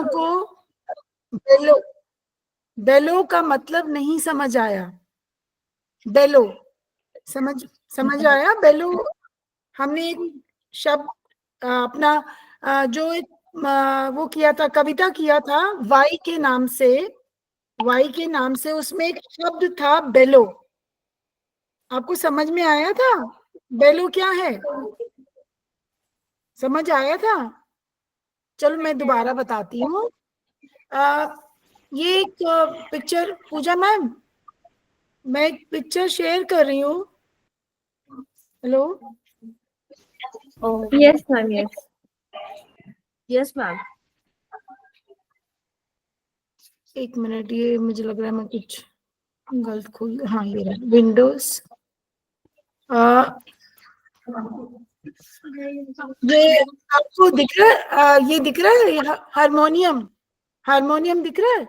बच्चों को बेलो बेलो का मतलब नहीं समझ आया? बेलो समझ आया? बेलो हमने एक शब्द अपना जो एक वो किया था, कविता किया था वाई के नाम से, उसमें एक शब्द था बेलो। आपको समझ में आया था बेलो क्या है? समझ आया था? चलो मैं दोबारा बताती हूँ। ये एक पिक्चर, पूजा मैम, मैं एक पिक्चर शेयर कर रही हूँ। Hello. Yes ma'am, yes ma'am. एक मिनट, ये मुझे लग रहा है मैं कुछ गलत खोल, हाँ ये रहा विंडोज। ये आपको दिख रहा है? ये दिख रहा है हारमोनियम, हारमोनियम दिख रहा है?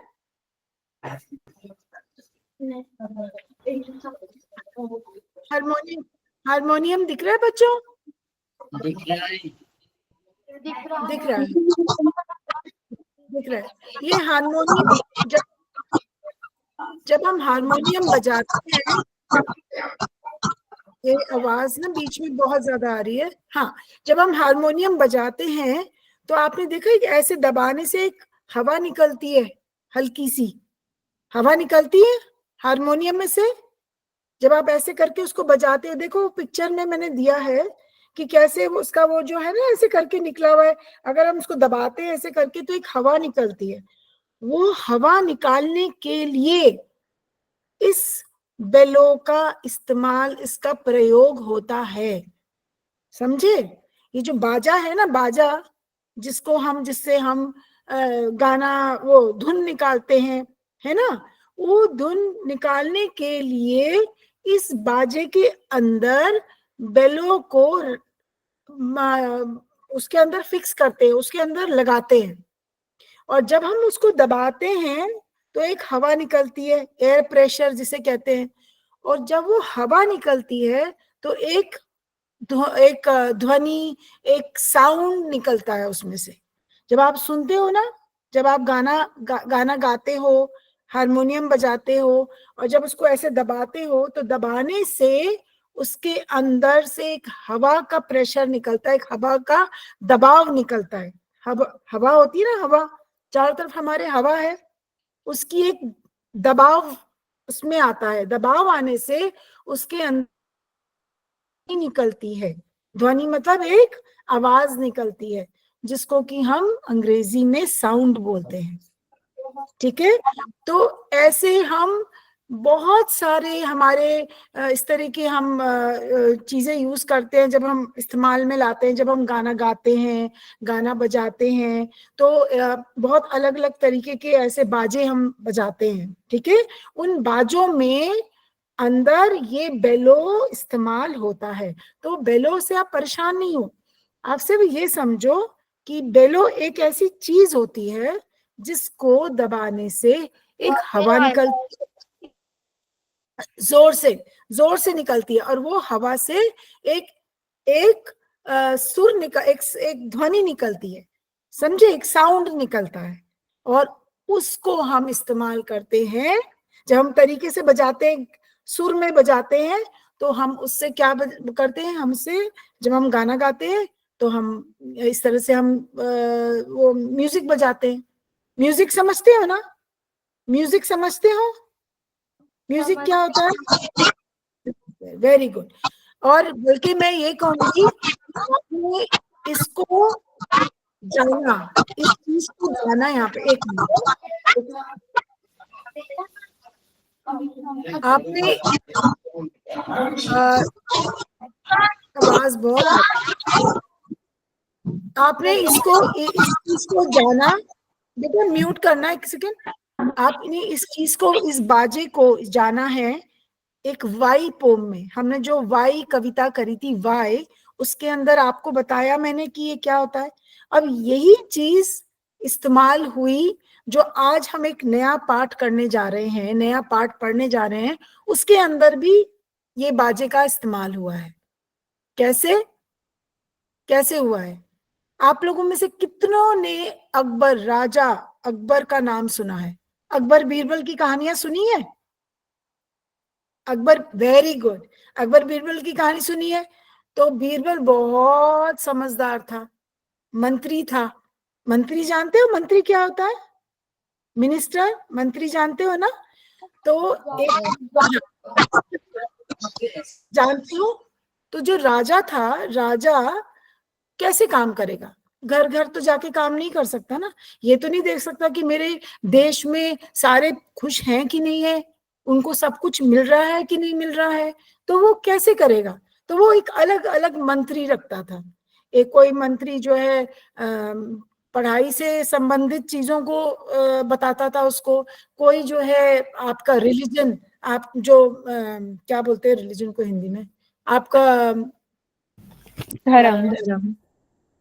हारमोनियम, हारमोनियम दिख रहा है बच्चों? दिख रहा है, दिख रहा है, दिख रहा है। ये हारमोनियम, जब हम हारमोनियम बजाते हैं, ये आवाज ना बीच में बहुत ज्यादा आ रही है। हाँ, जब हम हारमोनियम बजाते हैं तो आपने देखा है कि ऐसे दबाने से एक हवा निकलती है, हल्की सी हवा निकलती है हारमोनियम में से। जब आप ऐसे करके उसको बजाते हो, देखो पिक्चर में मैंने दिया है कि कैसे उसका वो जो है ना ऐसे करके निकला हुआ है। अगर हम उसको दबाते हैं ऐसे करके तो एक हवा निकलती है। वो हवा निकालने के लिए इस बेलो का इस्तेमाल, इसका प्रयोग होता है। समझे? ये जो बाजा है ना, बाजा जिससे हम गाना, वो धुन निकालते हैं, है ना, वो धुन निकालने के लिए इस बाजे के अंदर बेलो को उसके अंदर फिक्स करते हैं, उसके अंदर लगाते हैं। और जब हम उसको दबाते हैं तो एक हवा निकलती है, एयर प्रेशर जिसे कहते हैं। और जब वो हवा निकलती है तो एक ध्वनि, एक साउंड निकलता है उसमें से। जब आप सुनते हो ना, जब आप गाना गाते हो, हारमोनियम बजाते हो, और जब उसको ऐसे दबाते हो तो दबाने से उसके अंदर से एक हवा का प्रेशर निकलता है, एक हवा का दबाव निकलता है। हवा होती है ना, हवा चारों तरफ हमारे हवा है, उसकी एक दबाव उसमें आता है। दबाव आने से उसके अंदर निकलती है ध्वनि, मतलब एक आवाज निकलती है, जिसको कि हम अंग्रेजी में साउंड बोलते हैं। ठीक है? तो ऐसे हम बहुत सारे हमारे इस तरह के हम चीजें यूज करते हैं, जब हम इस्तेमाल में लाते हैं, जब हम गाना गाते हैं, गाना बजाते हैं, तो बहुत अलग अलग तरीके के ऐसे बाजे हम बजाते हैं। ठीक है? उन बाजों में अंदर ये बेलो इस्तेमाल होता है। तो बेलो से आप परेशान नहीं हो, आप सिर्फ ये समझो कि बेलो एक ऐसी चीज होती है जिसको दबाने से एक हवा निकलती है, जोर से निकलती है, और वो हवा से एक एक सुर एक ध्वनि निकलती है। समझे? एक साउंड निकलता है, और उसको हम इस्तेमाल करते हैं जब हम तरीके से बजाते हैं, सुर में बजाते हैं। तो हम उससे क्या करते हैं, हमसे जब हम गाना गाते हैं तो हम इस तरह से हम वो म्यूजिक बजाते हैं। म्यूजिक समझते हो ना? म्यूजिक समझते हो? म्यूजिक क्या होता है? Very good. और बल्कि मैं ये कहूंगी, आपने इसको जाना, इस चीज को जाना। यहाँ पे एक मिनट, आपने आवाज बहुत, आपने इस चीज को जाना। बेटा म्यूट करना एक सेकेंड। आपने इस चीज को, इस बाजे को जाना है एक वाई पोम में। हमने जो वाई कविता करी थी, वाई, उसके अंदर आपको बताया मैंने कि ये क्या होता है। अब यही चीज इस्तेमाल हुई जो आज हम एक नया पाठ करने जा रहे हैं, नया पाठ पढ़ने जा रहे हैं, उसके अंदर भी ये बाजे का इस्तेमाल हुआ है। कैसे कैसे हुआ है? आप लोगों में से कितनों ने अकबर, राजा अकबर का नाम सुना है? अकबर बीरबल की कहानियां सुनी है? अकबर, वेरी गुड, अकबर बीरबल की कहानी सुनी है। तो बीरबल बहुत समझदार था, मंत्री था। मंत्री जानते हो मंत्री क्या होता है? मिनिस्टर, मंत्री जानते हो ना? तो एक, जानती हो? तो जो राजा था, राजा कैसे काम करेगा? घर घर तो जाके काम नहीं कर सकता ना। ये तो नहीं देख सकता कि मेरे देश में सारे खुश हैं कि नहीं है, उनको सब कुछ मिल रहा है कि नहीं मिल रहा है। तो वो कैसे करेगा? तो वो एक अलग अलग मंत्री रखता था। एक कोई मंत्री जो है पढ़ाई से संबंधित चीजों को बताता था उसको। कोई जो है आपका रिलीजन, आप जो क्या बोलते हैं रिलीजन को हिंदी में, आपका धर्म, धर्म,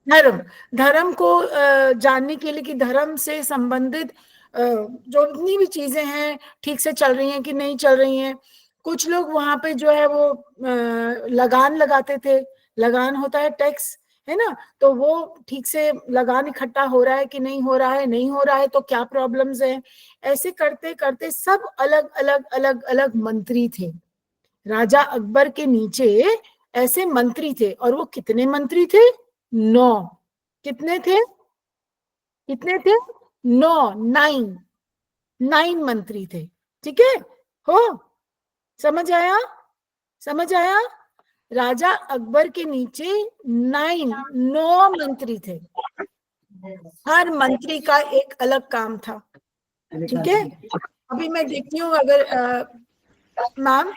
धर्म, धर्म को जानने के लिए कि धर्म से संबंधित जो जितनी भी चीजें हैं ठीक से चल रही हैं कि नहीं चल रही हैं। कुछ लोग वहां पे जो है वो लगान लगाते थे। लगान होता है टैक्स, है ना? तो वो ठीक से लगान इकट्ठा हो रहा है कि नहीं हो रहा है, नहीं हो रहा है तो क्या प्रॉब्लम्स हैं। ऐसे करते करते सब अलग अलग अलग अलग मंत्री थे। राजा अकबर के नीचे ऐसे मंत्री थे, और वो कितने मंत्री थे? 9। कितने थे? कितने थे? 9, 9, 9 मंत्री थे। ठीक है? हो, समझ आया? समझ आया? राजा अकबर के नीचे 9 मंत्री थे। हर मंत्री का एक अलग काम था। ठीक है? अभी मैं देखती हूँ, अगर मैम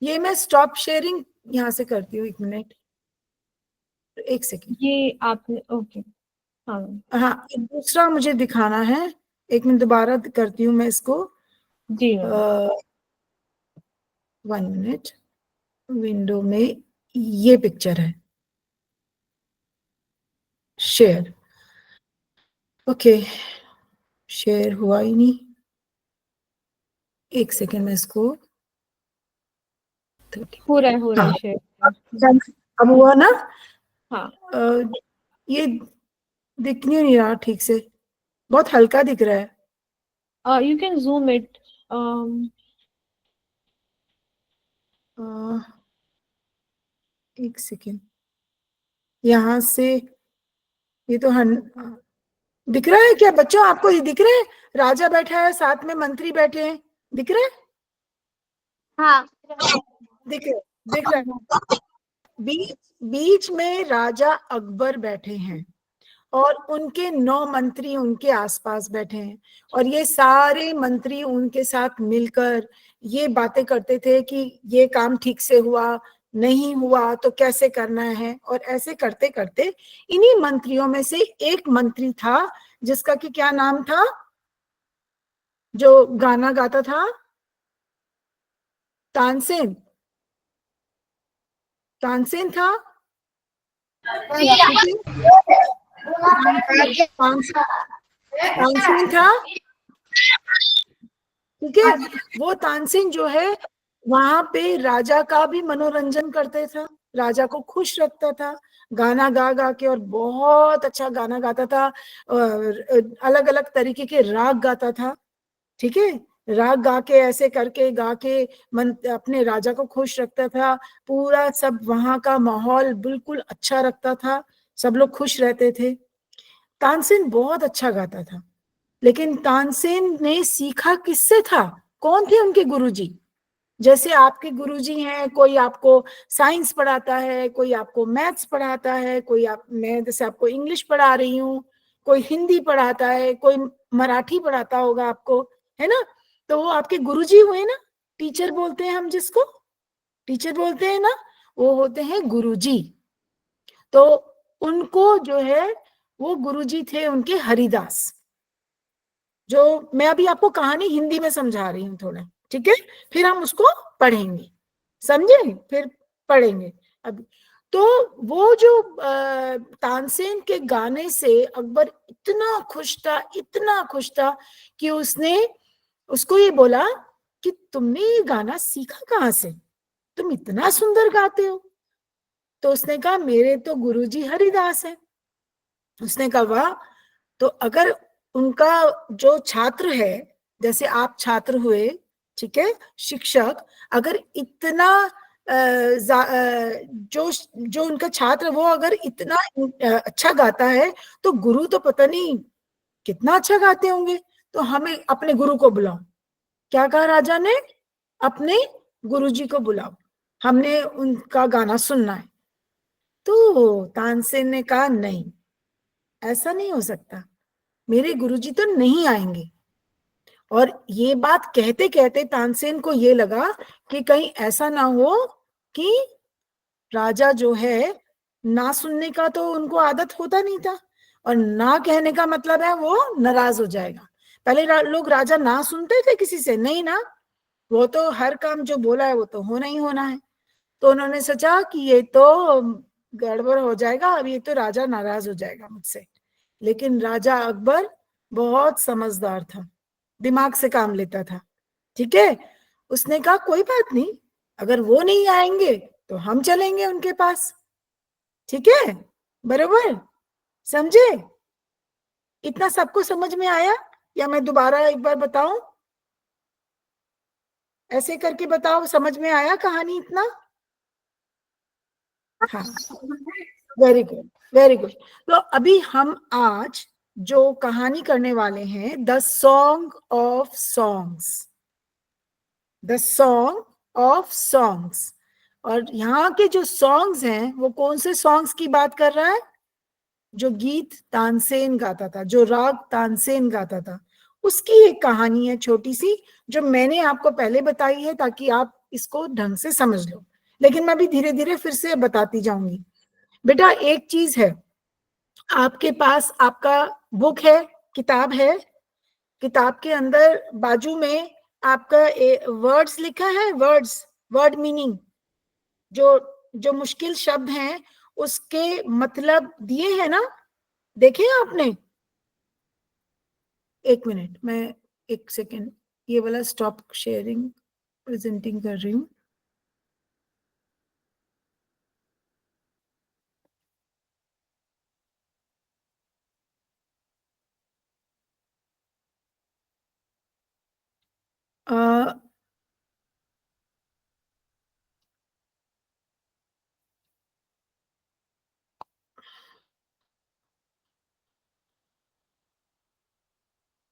ये मैं स्टॉप शेयरिंग यहाँ से करती हूँ, 1 मिनट, 1 सेकेंड। ये आपने, ओके, हाँ। हाँ, एक दूसरा मुझे दिखाना है। 1 मिनट, दोबारा करती हूँ मैं इसको। जी मैम। 1 मिनट, विंडो में ये पिक्चर है, शेयर। ओके, शेयर हुआ ही नहीं। 1 सेकेंड में इसको, पूरा है, हो रहा है हाँ शेयर। अब हुआ ना? हाँ, ये दिख नहीं रहा ठीक से, बहुत हल्का दिख रहा है। You can zoom it. 1 second, यहाँ से ये तो दिख रहा है क्या बच्चों? आपको ये दिख रहा है? राजा बैठा है, साथ में मंत्री बैठे हैं, दिख रहा है? हाँ, दिख रहा है, दिख रहा है। बीच में राजा अकबर बैठे हैं, और उनके 9 मंत्री उनके आसपास बैठे हैं, और ये सारे मंत्री उनके साथ मिलकर ये बातें करते थे कि ये काम ठीक से हुआ, नहीं हुआ तो कैसे करना है। और ऐसे करते करते इन्हीं मंत्रियों में से एक मंत्री था जिसका कि क्या नाम था, जो गाना गाता था? तानसेन। तानसेन था। तानसेन था। ठीक है? वो तानसेन जो है वहां पे राजा का भी मनोरंजन करते था, राजा को खुश रखता था, गाना गा गा के, और बहुत अच्छा गाना गाता था, अलग अलग तरीके के राग गाता था। ठीक है? राग गा के, ऐसे करके गा के मन अपने राजा को खुश रखता था। पूरा सब वहां का माहौल बिल्कुल अच्छा रखता था, सब लोग खुश रहते थे। तानसेन बहुत अच्छा गाता था, लेकिन तानसेन ने सीखा किससे था? कौन थे उनके गुरुजी? जैसे आपके गुरुजी हैं, कोई आपको साइंस पढ़ाता है, कोई आपको मैथ्स पढ़ाता है, कोई मैं जैसे आपको इंग्लिश पढ़ा रही हूँ, कोई हिंदी पढ़ाता है, कोई मराठी पढ़ाता होगा आपको, है ना? तो वो आपके गुरुजी हुए ना। टीचर बोलते हैं हम जिसको, टीचर बोलते हैं ना, वो होते हैं गुरुजी। तो उनको जो है, वो गुरुजी थे उनके हरिदास। जो मैं अभी आपको कहानी हिंदी में समझा रही हूँ थोड़ा, ठीक है? फिर हम उसको पढ़ेंगे, समझे? फिर पढ़ेंगे अभी। तो वो जो तानसेन के गाने से अकबर इतना खुश था, इतना खुश था कि उसने उसको ये बोला कि तुमने ये गाना सीखा कहाँ से? तुम इतना सुंदर गाते हो। तो उसने कहा मेरे तो गुरुजी हरिदास हैं। उसने कहा वाह, तो अगर उनका जो छात्र है, जैसे आप छात्र हुए, ठीक है, शिक्षक अगर इतना जो जो उनका छात्र वो अगर इतना अच्छा गाता है, तो गुरु तो पता नहीं कितना अच्छा गाते होंगे, तो हमें अपने गुरु को बुलाओ। क्या कहा राजा ने? अपने गुरुजी को बुलाओ, हमने उनका गाना सुनना है। तो तानसेन ने कहा नहीं, ऐसा नहीं हो सकता, मेरे गुरुजी तो नहीं आएंगे। और ये बात कहते कहते तानसेन को ये लगा कि कहीं ऐसा ना हो कि राजा जो है, ना सुनने का तो उनको आदत होता नहीं था, और ना कहने का मतलब है वो नाराज हो जाएगा। पहले लोग राजा ना सुनते थे किसी से, नहीं ना, वो तो हर काम जो बोला है वो तो होना ही होना है। तो उन्होंने सोचा कि ये तो गड़बड़ हो जाएगा, अब ये तो राजा नाराज हो जाएगा मुझसे। लेकिन राजा अकबर बहुत समझदार था, दिमाग से काम लेता था, ठीक है। उसने कहा कोई बात नहीं, अगर वो नहीं आएंगे तो हम चलेंगे उनके पास, ठीक है, बरोबर, समझे? इतना सबको समझ में आया, या मैं दोबारा एक बार बताऊं? ऐसे करके बताओ, समझ में आया कहानी इतना? हाँ, वेरी गुड, वेरी गुड। तो अभी हम आज जो कहानी करने वाले हैं, the song of songs, the song of songs. और यहाँ के जो सॉन्ग्स हैं वो कौन से सॉन्ग्स की बात कर रहा है? जो गीत तानसेन गाता था, जो राग तानसेन गाता था, उसकी एक कहानी है छोटी सी, जो मैंने आपको पहले बताई है ताकि आप इसको ढंग से समझ लो। लेकिन मैं भी धीरे धीरे फिर से बताती जाऊंगी। बेटा एक चीज है, आपके पास आपका बुक है, किताब है, किताब के अंदर बाजू में आपका वर्ड्स लिखा है, वर्ड्स, वर्ड मीनिंग, जो जो मुश्किल शब्द हैं उसके मतलब दिए हैं ना, देखे आपने? एक मिनट, मैं एक सेकेंड ये वाला स्टॉप शेयरिंग प्रेजेंटिंग कर रही हूँ।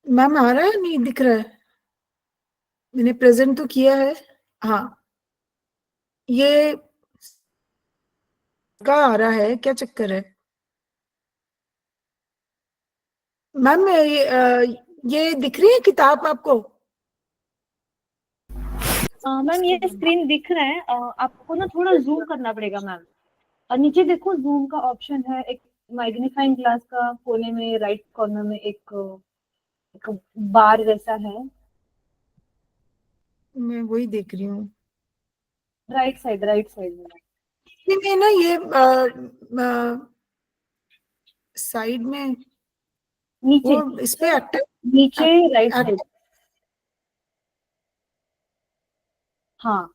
मैम आ रहा है, नहीं दिख रहा है? मैंने प्रेजेंट तो किया है। हाँ, ये का आ रहा है, क्या चक्कर है मैम? ये दिख रही है किताब आपको? मैम ये स्क्रीन दिख रहा है, आपको ना थोड़ा जूम करना पड़ेगा मैम। और नीचे देखो जूम का ऑप्शन है, एक मैग्नीफाइंग ग्लास का कोने में राइट कॉर्नर में एक बार जैसा है, मैं वही देख रही हूँ। राइट साइड में। नहीं ना, ये साइड में नीचे वो इस पे एक्टिव, नीचे राइट साइड। हाँ,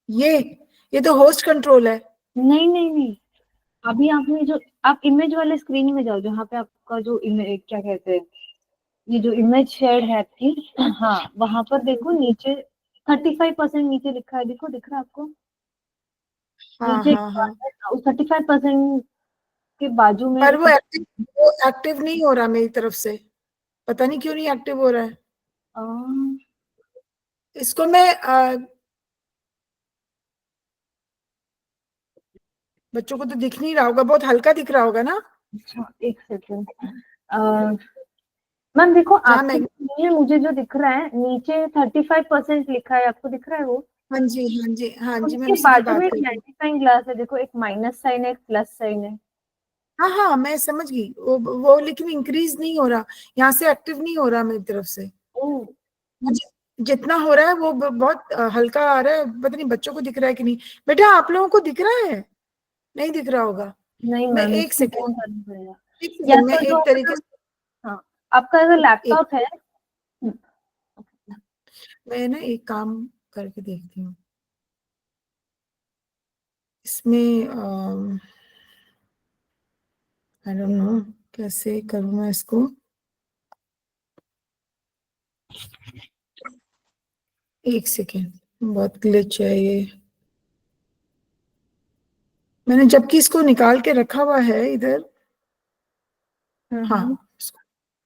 ये तो होस्ट कंट्रोल है। नहीं नहीं नहीं, अभी आपने जो, आप इमेज वाले स्क्रीन में जाओ जहाँ पे आपका जो इमेज क्या कहते हैं, ये जो इमेज शेयर है आपकी, हाँ वहां पर देखो नीचे 35% नीचे लिखा है, देखो दिख रहा है आपको? हाँ नीचे हाँ हाँ, उस 35% के बाजू में पर एक, वो एक्टिव नहीं हो रहा मेरी तरफ से, पता नहीं क्यों नहीं एक्टिव हो रहा है। अ, इसको मैं बच्चों को तो दिख नहीं रहा होगा, बहुत हल्का दिख रहा होगा ना? अच्छा एक सेकेंड मैम देखो जहाँ आपके मैं, लिए मुझे जो दिख रहा है नीचे 35% लिखा है, आपको दिख रहा है वो? हाँ जी हाँ जी हाँ जी, मैं उसके उसी की बाजू में बात एक कर रही हूँ। मैग्नीफाइंग ग्लास है, देखो एक माइनस साइन है, एक प्लस साइन है। हाँ हाँ, मैं समझ गई, वो लेकिन इंक्रीज नहीं हो रहा, यहाँ से एक्टिव नहीं हो रहा मेरी तरफ से। ओ मुझे जितना हो रहा है वो बहुत हल्का आ रहा है, पता नहीं बच्चों को दिख रहा है कि नहीं। बेटा आप लोगों को दिख रहा है? नहीं दिख रहा होगा। नहीं मैं मैम, एक इसको सेकेंड, फोन करना पड़ेगा, एक या सेकेंड, मैं तो जो एक तरीके से, हाँ आपका अगर एक, लैपटॉप है। मैं ना एक काम करके देखती हूँ इसमें। आई डोंट नो कैसे करूँ मैं इसको। एक सेकेंड, बहुत ग्लिच है ये। मैंने जबकि इसको निकाल के रखा हुआ है इधर। हाँ,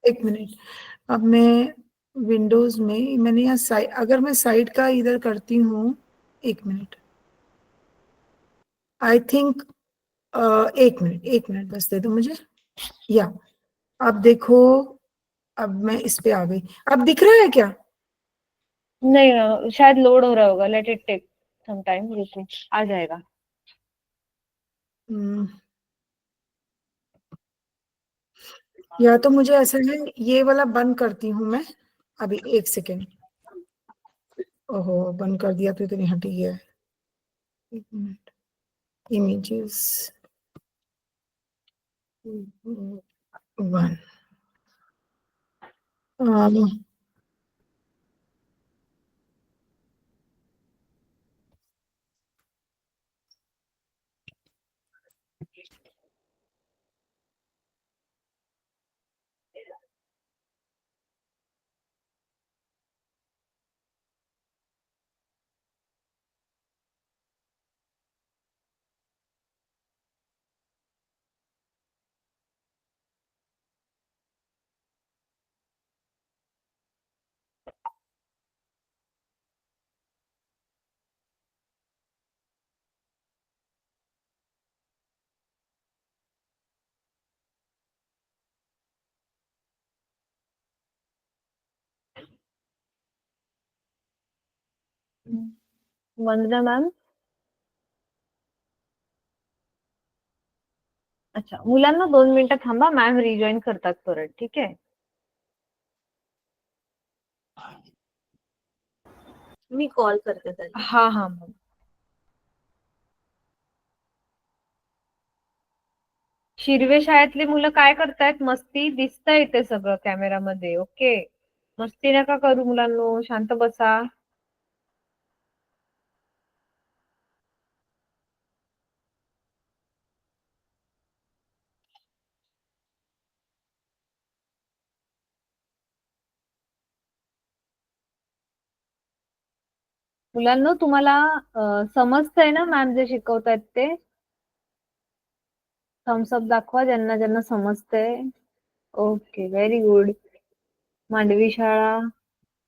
एक मिनट। अब मैं विंडोज में, मैंने यहाँ साइड, अगर मैं साइड का इधर करती हूँ, एक मिनट, आई थिंक, एक मिनट बस दे दो मुझे। या अब देखो, अब मैं इस पे आ गई। अब दिख रहा है क्या? नहीं, शायद लोड हो रहा होगा, let it take some time, रुको आ जाएगा। हम्म, या तो मुझे ऐसा है, ये वाला बंद करती हूँ मैं अभी, एक सेकेंड। ओहो, बंद कर दिया तो इतनी हटी है। एक मिनट, इमेजेस 1। वंदना मॅम, अच्छा मुलांना 2 मिनिटं थांबा, मॅम रिजॉईन करतात परत, ठीक आहे? मी कॉल करते त्यांना. हा हा मॅम. शिर्वे शाळेतली मुलं काय करतायत? मस्ती दिसतंय इथे सगळं कॅमेरामध्ये. ओके, मस्ती नका करू मुलांनो, शांत बसा. मुलांनो, तुम्हाला समजतंय ना मॅम जे शिकवतायत ते? थम्सअप दाखवा ज्यांना ज्यांना समजतंय. Okay, very good. मांडवी शाळा,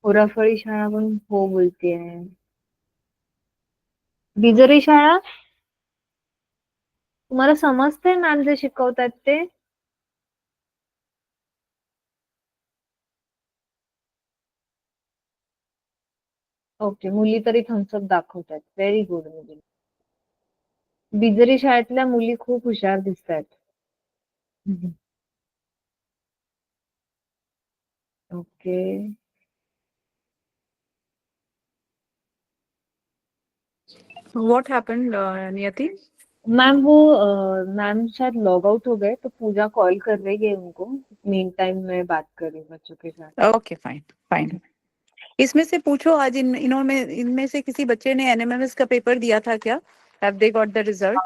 ओराफळी शाळा पण हो बोलतेय. बिजरी शाळा, तुम्हाला समजतंय मॅम जे शिकवतायत ते? ओके, मुली तरी थम्सअप दाखवतात. व्हेरी गुड मुली. बिजरी शाळेतल्या मुली खूप हुशार दिसतात. Okay What happened, Niyati? Ma'am वो मैम शायद लॉग आउट हो गए, तो पूजा कॉल कर रही है उनको। मीन टाइम में बात कर रही हूँ बच्चों के साथ। Okay, fine, fine. इसमें से पूछो, आज इनमें से किसी बच्चे ने एनएमएमएस का पेपर दिया था क्या? Have they got the result?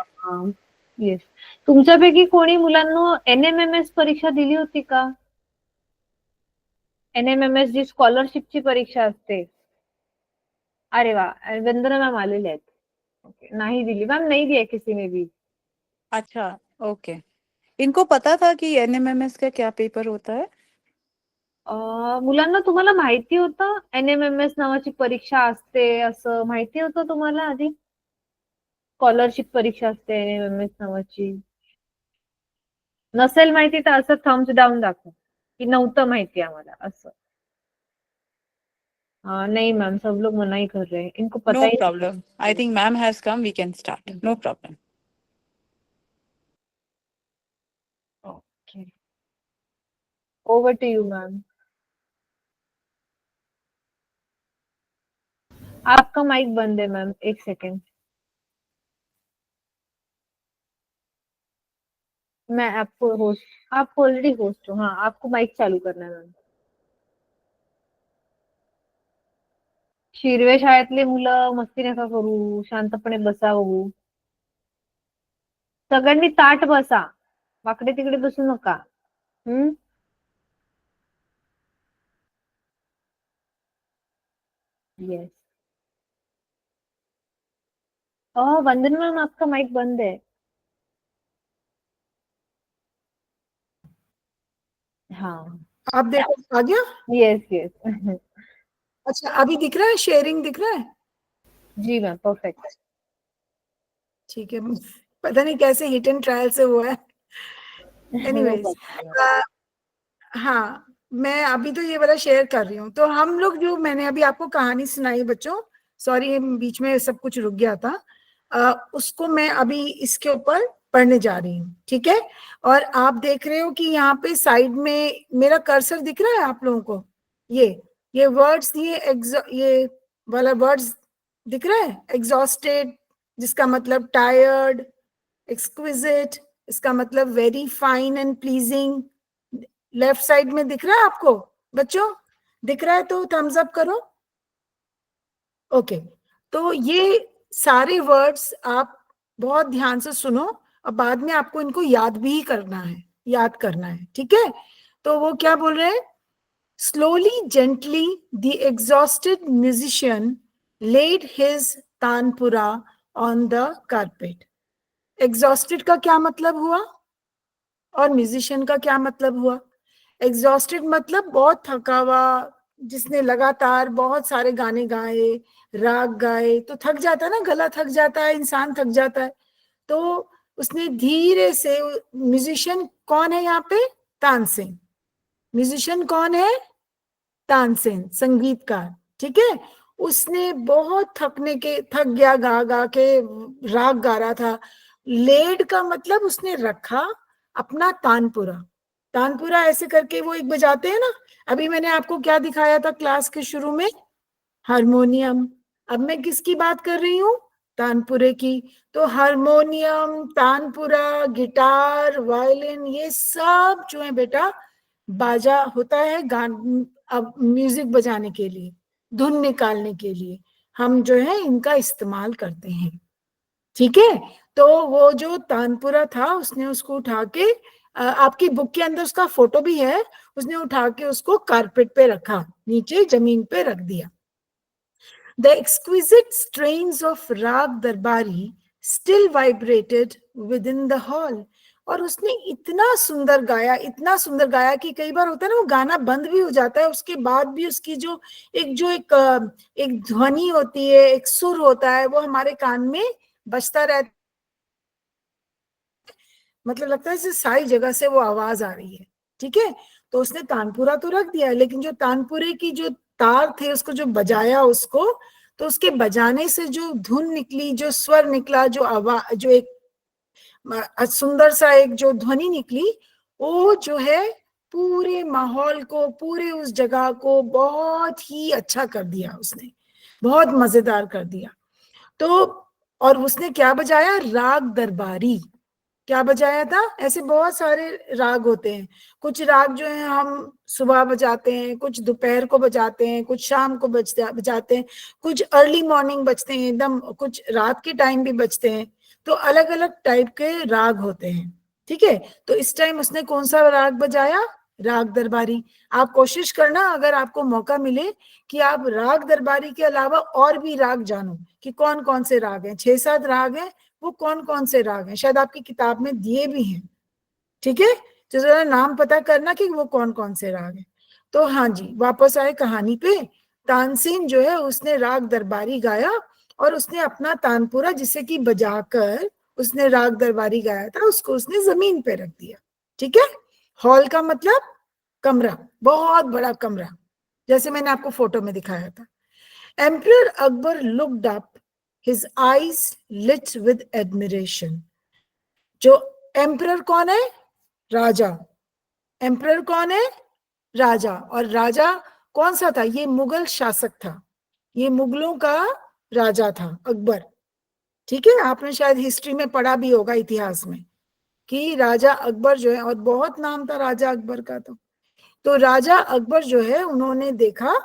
Yes, तुमच्यापैकी कोणी मुलांनो एनएमएमएस परीक्षा दिली होती का? एनएमएमएस जी स्कॉलरशिपची परीक्षा असते. अरे वा, वंदना मॅम आलेले आहेत. ओके, नाही दिली मॅम, नहीं दिया किसी ने भी. अच्छा, ओके. इनको पता था कि एनएमएमएस का क्या पेपर होता है? मुलांना तुम्हाला माहिती होतं एनएमएमएस नावाची परीक्षा असते असं माहिती होतं तुम्हाला आधी? स्कॉलरशिप परीक्षा असते एनएमएमएस नावाची. नसेल माहिती तर असं थम्स डाऊन दाखव की नव्हतं माहिती आम्हाला असं. नहीं मैम, सब लोग मना ही कर रहे हैं, इनको पता No ही नहीं. problem. I think ma'am has come. We can start. No problem. Okay, over to you ma'am. आपका माइक बंद है मैम, एक सेकेंड. मैं आपको होस्ट, आप ऑलरेडी होस्ट हो. हाँ, आपको माइक चालू करना है मैम. शिर्वे शाळेतले मुलं मस्ती नका करू, शांतपणे बसा. बघू, सगळ्यांनी ताट बसा. वाकडे तिकडे बसू नका. यस. वंदन मैम आपका माइक बंद है. हाँ. आप देखो आ गया. Yes yes. अच्छा अभी दिख रहा है, शेयरिंग दिख रहा है. जी मैम परफेक्ट. ठीक है, पता नहीं कैसे हिट एंड ट्रायल से हुआ है. एनीवेज हाँ, मैं अभी तो ये वाला शेयर कर रही हूँ. तो हम लोग जो मैंने अभी आपको कहानी सुनाई बच्चों, सॉरी बीच में सब कुछ रुक गया था, उसको मैं अभी इसके ऊपर पढ़ने जा रही हूँ. ठीक है. और आप देख रहे हो कि यहाँ पे साइड में मेरा कर्सर दिख रहा है आप लोगों को. ये वर्ड्स, ये वाला वर्ड्स दिख रहा है. एग्जॉस्टेड जिसका मतलब टायर्ड, एक्सक्विजिट इसका मतलब very fine and pleasing. Left side में दिख रहा है आपको बच्चों? दिख रहा है तो थम्स अप करो. ओके. तो ये सारे वर्ड्स आप बहुत ध्यान से सुनो और बाद में आपको इनको याद भी करना है, याद करना है. ठीक है. तो वो क्या बोल रहे हैं? Slowly gently the exhausted musician laid his tanpura on the carpet. Exhausted का क्या मतलब हुआ और म्यूजिशियन का क्या मतलब हुआ? एग्जॉस्टेड मतलब बहुत थका हुआ, जिसने लगातार बहुत सारे गाने गाए, राग गाए, तो थक जाता है ना, गला थक जाता है, इंसान थक जाता है. तो उसने धीरे से, म्यूजिशियन कौन है यहाँ पे? तानसेन. म्यूजिशियन कौन है? तानसेन, संगीतकार. ठीक है. उसने बहुत थक गया, गा गा के राग गा रहा था. लेड का मतलब उसने रखा अपना तानपुरा. तानपुरा ऐसे करके वो एक बजाते हैं ना. अभी मैंने आपको क्या दिखाया था क्लास के शुरू में? हारमोनियम. अब मैं किसकी बात कर रही हूँ? तानपुरे की. तो हारमोनियम, तानपुरा, गिटार, वायलिन, ये सब जो है बेटा बाजा होता है गान, अब म्यूजिक बजाने के लिए, धुन निकालने के लिए हम जो है इनका इस्तेमाल करते हैं. ठीक है. तो वो जो तानपुरा था उसने उसको उठा के, आपकी बुक के अंदर उसका फोटो भी है, उसने उठा के उसको कारपेट पे रखा, नीचे जमीन पे रख दिया. The exquisite strains of Rag Darbari still vibrated within the hall. और उसने इतना सुंदर गाया, इतना सुंदर गाया कि कई बार होता है ना वो गाना बंद भी हो जाता है, उसके बाद भी उसकी जो एक ध्वनि होती है, एक सुर होता है, वो हमारे कान में बजता रहता, मतलब लगता है जैसे सारी जगह से वो आवाज आ रही है. ठीक है. तो उसने तानपुरा तो रख दिया, लेकिन जो तानपुरे की जो तार थे उसको जो बजाया उसको, तो उसके बजाने से जो धुन निकली, जो स्वर निकला, जो आवाज, जो एक सुंदर सा एक जो ध्वनि निकली, वो जो है पूरे माहौल को, पूरे उस जगह को बहुत ही अच्छा कर दिया उसने, बहुत मजेदार कर दिया. तो और उसने क्या बजाया? राग दरबारी. क्या बजाया था? ऐसे बहुत सारे राग होते हैं. कुछ राग जो है हम सुबह बजाते हैं, कुछ दोपहर को बजाते हैं, कुछ शाम को बजाते हैं, कुछ अर्ली मॉर्निंग बजते हैं एकदम, कुछ रात के टाइम भी बजते हैं. तो अलग अलग टाइप के राग होते हैं. ठीक है. तो इस टाइम उसने कौन सा राग बजाया? राग दरबारी. आप कोशिश करना अगर आपको मौका मिले कि आप राग दरबारी के अलावा और भी राग जानो कि कौन कौन से राग हैं. 6-7 राग हैं, वो कौन कौन से राग हैं, शायद आपकी किताब में दिए भी हैं. ठीक है. तो जरा नाम पता करना कि वो कौन कौन से राग हैं. तो हाँ जी, वापस आए कहानी पे. तानसेन जो है उसने राग दरबारी गाया और उसने अपना तानपुरा जिसे कि बजाकर उसने राग दरबारी गाया था, उसको उसने जमीन पे रख दिया. ठीक है. हॉल का मतलब कमरा, बहुत बड़ा कमरा, जैसे मैंने आपको फोटो में दिखाया था. Emperor Akbar looked up, his eyes lit with admiration. जो एम्परर कौन है? राजा. एम्परर कौन है? राजा. और राजा कौन सा था? ये मुगल शासक था, ये मुगलों का राजा था अकबर. ठीक है. आपने शायद हिस्ट्री में पढ़ा भी होगा, इतिहास में, कि राजा अकबर जो है, और बहुत नाम था राजा अकबर का. तो राजा अकबर जो है, उन्होंने देखा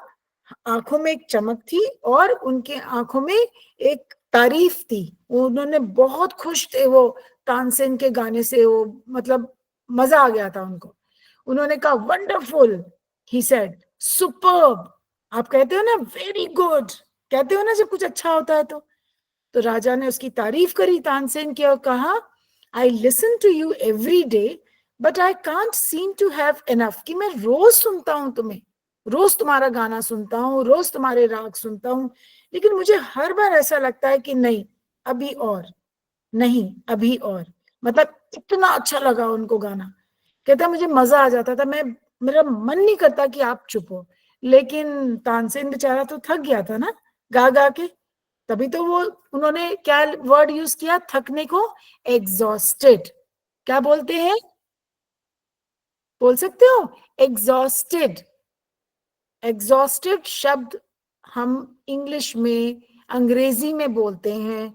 आंखों में एक चमक थी और उनके आंखों में एक तारीफ थी. उन्होंने बहुत खुश थे वो तानसेन के गाने से, वो मतलब मजा आ गया था उनको। उन्होंने कहा वंडरफुल, ही सेड सुपर्ब। आप कहते हो ना वेरी गुड, कहते हो ना जब कुछ अच्छा होता है तो राजा ने उसकी तारीफ करी तानसेन की और कहा I listen to you every day but I can't seem to have enough, कि मैं रोज सुनता हूं तुम्हें, रोज तुम्हारा गाना सुनता हूँ, रोज तुम्हारे राग सुनता हूँ, लेकिन मुझे हर बार ऐसा लगता है कि नहीं अभी और, नहीं अभी और। मतलब इतना अच्छा लगा उनको गाना। कहता मुझे मजा आ जाता था, मैं मेरा मन नहीं करता कि आप चुप हो। लेकिन तानसेन बेचारा तो थक गया था ना गा गा के, तभी तो वो उन्होंने क्या वर्ड यूज किया थकने को, एग्जॉस्टेड। क्या बोलते हैं, बोल सकते हो एग्जॉस्टेड। एग्जॉस्टेड शब्द हम इंग्लिश में अंग्रेजी में बोलते हैं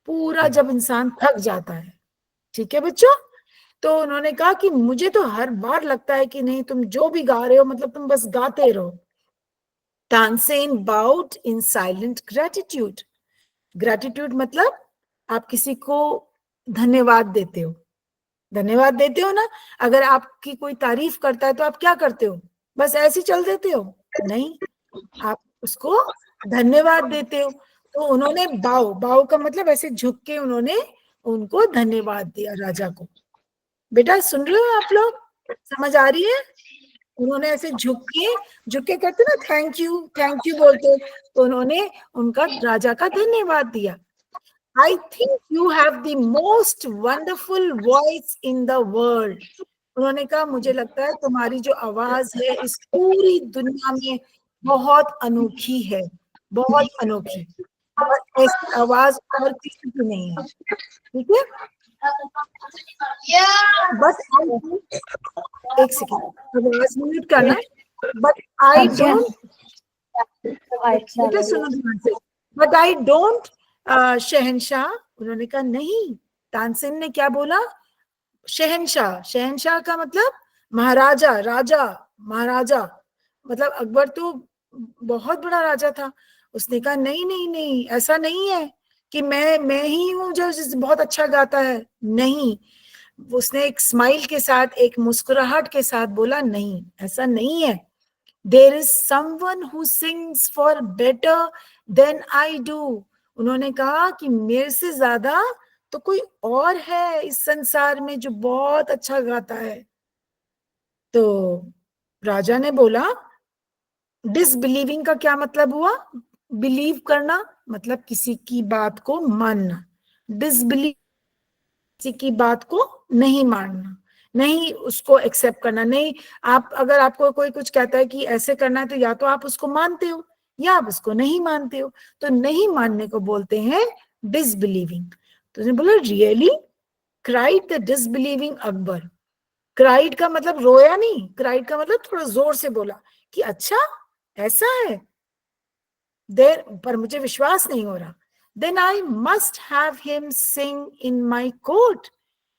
पूरा जब इंसान थक जाता है। ठीक है बच्चों, तो उन्होंने कहा कि मुझे तो हर बार लगता है कि नहीं तुम जो भी गा रहे हो मतलब तुम बस गाते रहो। तानसेन बाउड इन साइलेंट ग्रेटिट्यूड। ग्रेटिट्यूड मतलब आप किसी को धन्यवाद देते हो, धन्यवाद देते हो ना। अगर आपकी कोई तारीफ करता है तो आप क्या करते हो, बस ऐसे ही चल देते हो, नहीं आप उसको धन्यवाद देते हो। तो उन्होंने बाव, बाव का मतलब ऐसे झुक के उन्होंने उनको धन्यवाद दिया राजा को। बेटा सुन रहे हो आप लोग, समझ आ रही है? उन्होंने ऐसे झुक के करते ना थैंक यू बोलते, तो उन्होंने उनका राजा का धन्यवाद दिया। I think you have the most wonderful voice in the world. उन्होंने कहा मुझे लगता है तुम्हारी जो आवाज है इस पूरी दुनिया में बहुत अनोखी है, बहुत अनोखी, और ऐसी आवाज और किसी की नहीं है। ठीक है, बट एक सेकेंड आवाज म्यूट करना, बट आई डोंट, बेटा सुनो ध्यान से, बट आई डोंट शहंशाह। उन्होंने कहा नहीं, तानसेन ने क्या बोला, शहंशाह। शहंशाह का मतलब महाराजा, राजा, महाराजा, मतलब अकबर तो बहुत बड़ा राजा था। उसने कहा नहीं नहीं नहीं ऐसा नहीं है कि मैं ही हूं जो बहुत अच्छा गाता है, नहीं। उसने एक स्माइल के साथ, एक मुस्कुराहट के साथ बोला नहीं ऐसा नहीं है। There is someone who sings far better than I do. उन्होंने कहा कि मेरे से ज्यादा तो कोई और है इस संसार में जो बहुत अच्छा गाता है। तो राजा ने बोला डिसबिलीविंग का क्या मतलब हुआ, बिलीव करना मतलब किसी की बात को मानना, डिसबिलीव किसी की बात को नहीं मानना, नहीं उसको एक्सेप्ट करना। नहीं, आप अगर आपको कोई कुछ कहता है कि ऐसे करना है तो या तो आप उसको मानते हो या आप उसको नहीं मानते हो। तो नहीं मानने को बोलते हैं डिसबिलीविंग। तो उसने बोला really, cried the disbelieving Akbar. Cried का मतलब रोया नहीं, क्राइड का मतलब थोड़ा जोर से बोला कि अच्छा ऐसा है, देर पर मुझे विश्वास नहीं हो रहा। Then I must have him sing in my court,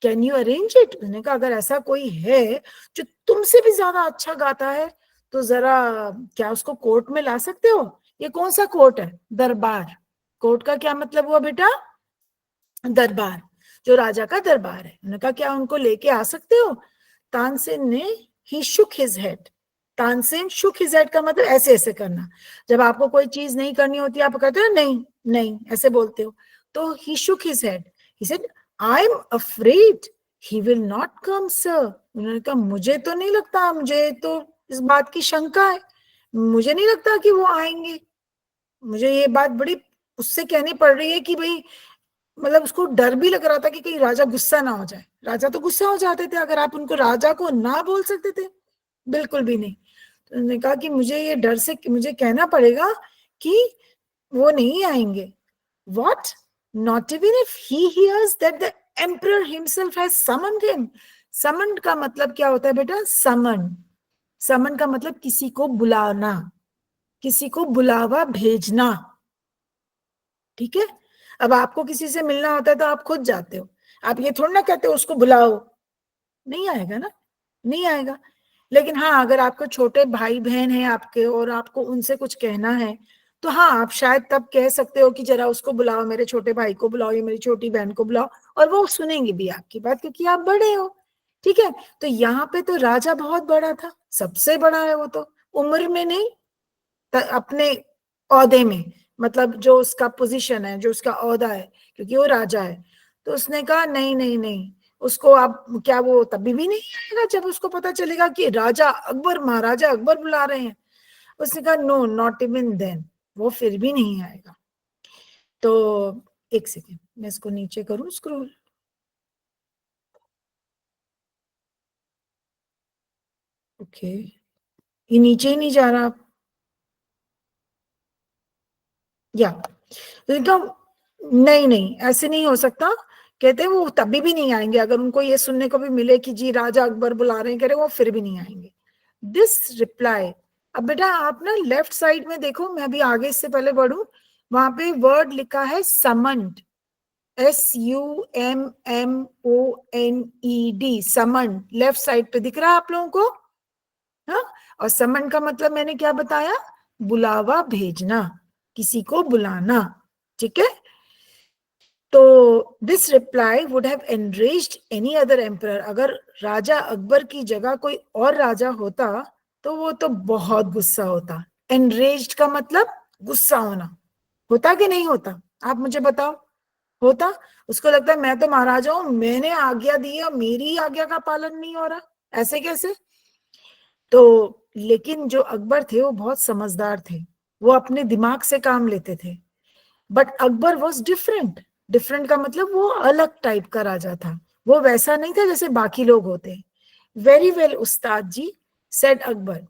can you arrange it. उसने कहा अगर ऐसा कोई है जो तुमसे भी ज्यादा अच्छा गाता है तो जरा क्या उसको कोर्ट में ला सकते हो। ये कौन सा कोर्ट है, दरबार। कोर्ट का क्या मतलब हुआ बेटा, दरबार, जो राजा का दरबार है। उन्होंने कहा क्या उनको लेके आ सकते हो। तानसेन ने he shook his head. Tansen shook his head का मतलब ऐसे ऐसे करना, जब आपको कोई चीज नहीं करनी होती आप कहते हो नहीं नहीं ऐसे बोलते हो। तो he shook his head, he said I am afraid he will not come sir. उन्होंने कहा मुझे तो नहीं लगता, मुझे तो इस बात की शंका है, मुझे नहीं लगता कि वो आएंगे। मुझे ये बात बड़ी उससे कहनी पड़ रही है कि भाई, मतलब उसको डर भी लग रहा था कि कहीं राजा गुस्सा ना हो जाए। राजा तो गुस्सा हो जाते थे अगर आप उनको राजा को ना बोल सकते थे, बिल्कुल भी नहीं। तो उन्होंने कहा कि मुझे ये डर से मुझे कहना पड़ेगा कि वो नहीं आएंगे। What, not even if he hears that the emperor himself has summoned him. Summoned का मतलब क्या होता है बेटा, समन। समन का मतलब किसी को बुलाना, किसी को बुलावा भेजना। ठीक है, अब आपको किसी से मिलना होता है तो आप खुद जाते हो, आप ये थोड़ा ना कहते हो उसको बुलाओ, नहीं आएगा ना, नहीं आएगा। लेकिन हाँ अगर आपको छोटे भाई बहन हैं आपके और आपको उनसे कुछ कहना है तो हाँ आप शायद तब कह सकते हो कि जरा उसको बुलाओ, मेरे छोटे भाई को बुलाओ या मेरी छोटी बहन को बुलाओ, और वो सुनेंगे भी आपकी बात क्योंकि आप बड़े हो। ठीक है, तो यहाँ पे तो राजा बहुत बड़ा था, सबसे बड़ा है वो, तो उम्र में नहीं, अपने ओहदे में, मतलब जो उसका पोजीशन है, जो उसका ओहदा है, क्योंकि वो राजा है। तो उसने कहा नहीं नहीं नहीं, उसको आप क्या, वो तभी भी नहीं आएगा जब उसको पता चलेगा कि राजा अकबर, महाराजा अकबर बुला रहे हैं। उसने कहा नो, नॉट इवन देन, वो फिर भी नहीं आएगा। तो एक सेकेंड, मैं इसको नीचे करूं स्क्रॉल। ओके, ये नीचे ही नहीं जा रहा। या तो इनका नहीं नहीं, ऐसे नहीं हो सकता। कहते हैं वो तभी भी नहीं आएंगे अगर उनको ये सुनने को भी मिले कि जी राजा अकबर बुला रहे हैं, कह रहे वो फिर भी नहीं आएंगे। दिस रिप्लाई, अब बेटा आप ना लेफ्ट साइड में देखो, मैं भी आगे इससे पहले बढ़ू, वहां पे वर्ड लिखा है समन्ड, SUMMONED, समन, लेफ्ट साइड पे दिख रहा है आप लोगों को। हाँ, और समन का मतलब मैंने क्या बताया, बुलावा भेजना, किसी को बुलाना, ठीक है। तो this reply would have enraged any other emperor, अगर राजा अकबर की जगह कोई और राजा होता तो वो तो बहुत गुस्सा होता। एनरेज्ड का मतलब गुस्सा होना, होता कि नहीं होता, आप मुझे बताओ, होता। उसको लगता है मैं तो महाराजा हूं, मैंने आज्ञा दी है, मेरी आज्ञा का पालन नहीं हो रहा, ऐसे कैसे। तो लेकिन जो अकबर थे वो बहुत समझदार थे, वो अपने दिमाग से काम लेते थे। But Akbar was different, different का मतलब वो अलग टाइप का राजा था, वो वैसा नहीं था जैसे बाकी लोग होते। Very well Ustad ji, said Akbar,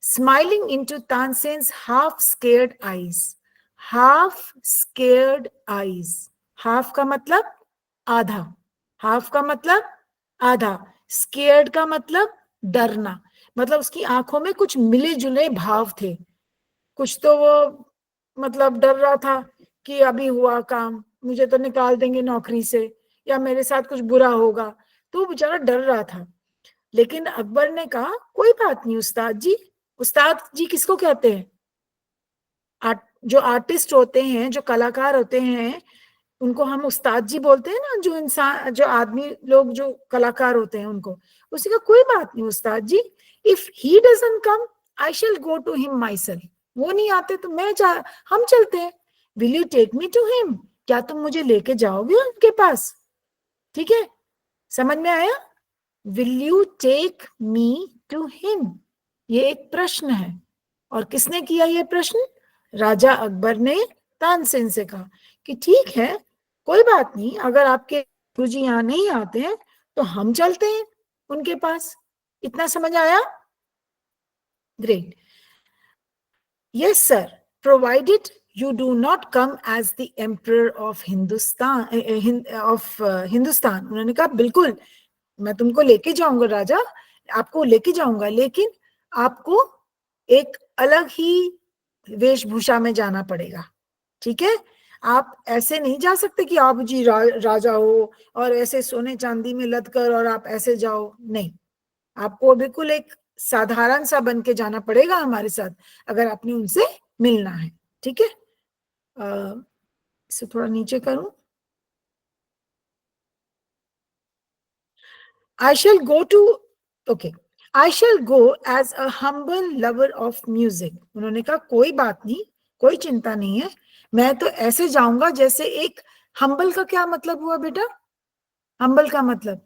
smiling into Tansen's half scared eyes. Half scared eyes, half का मतलब आधा, हाफ का मतलब आधा, स्केर्ड का मतलब डरना, मतलब उसकी आंखों में कुछ मिले जुले भाव थे। कुछ तो वो मतलब डर रहा था कि अभी हुआ काम, मुझे तो निकाल देंगे नौकरी से, या मेरे साथ कुछ बुरा होगा, तो वो बेचारा डर रहा था। लेकिन अकबर ने कहा कोई बात नहीं उस्ताद जी। उस्ताद जी किसको कहते हैं, जो आर्टिस्ट होते हैं, जो कलाकार होते हैं, उनको हम उस्ताद जी बोलते हैं ना, जो इंसान, जो आदमी लोग जो कलाकार होते हैं उनको। उसी का कोई बात नहीं Ustad ji, if he doesn't come I shall go to him myself, वो नहीं आते तो हम चलते हैं। Will you take me to him, क्या तुम मुझे लेके जाओगे उनके पास, ठीक है, समझ में आया। Will you take me to him, ये एक प्रश्न है, और किसने किया ये प्रश्न, राजा अकबर ने तानसेन से कहा कि ठीक है कोई बात नहीं, अगर आपके गुरुजी यहाँ नहीं आते हैं तो हम चलते हैं उनके पास। इतना समझ आया, great. Yes sir, provided you do not come as the emperor of Hindustan, Hindustan. उन्होंने कहा बिल्कुल, मैं तुमको लेके जाऊंगा राजा, आपको लेके जाऊंगा, लेकिन आपको एक अलग ही वेशभूषा में जाना पड़ेगा, ठीक है। आप ऐसे नहीं जा सकते कि आप जी राजा हो और ऐसे सोने चांदी में लद कर और आप ऐसे जाओ, नहीं, आपको बिल्कुल एक साधारण सा बन के जाना पड़ेगा हमारे साथ, अगर आपने उनसे मिलना है, ठीक है। इसे थोड़ा नीचे करूं, I shall go to, okay, I shall go as a humble lover of music। उन्होंने कहा कोई बात नहीं, कोई चिंता नहीं है, मैं तो ऐसे जाऊंगा जैसे एक, हम्बल का क्या मतलब हुआ बेटा, हम्बल का मतलब,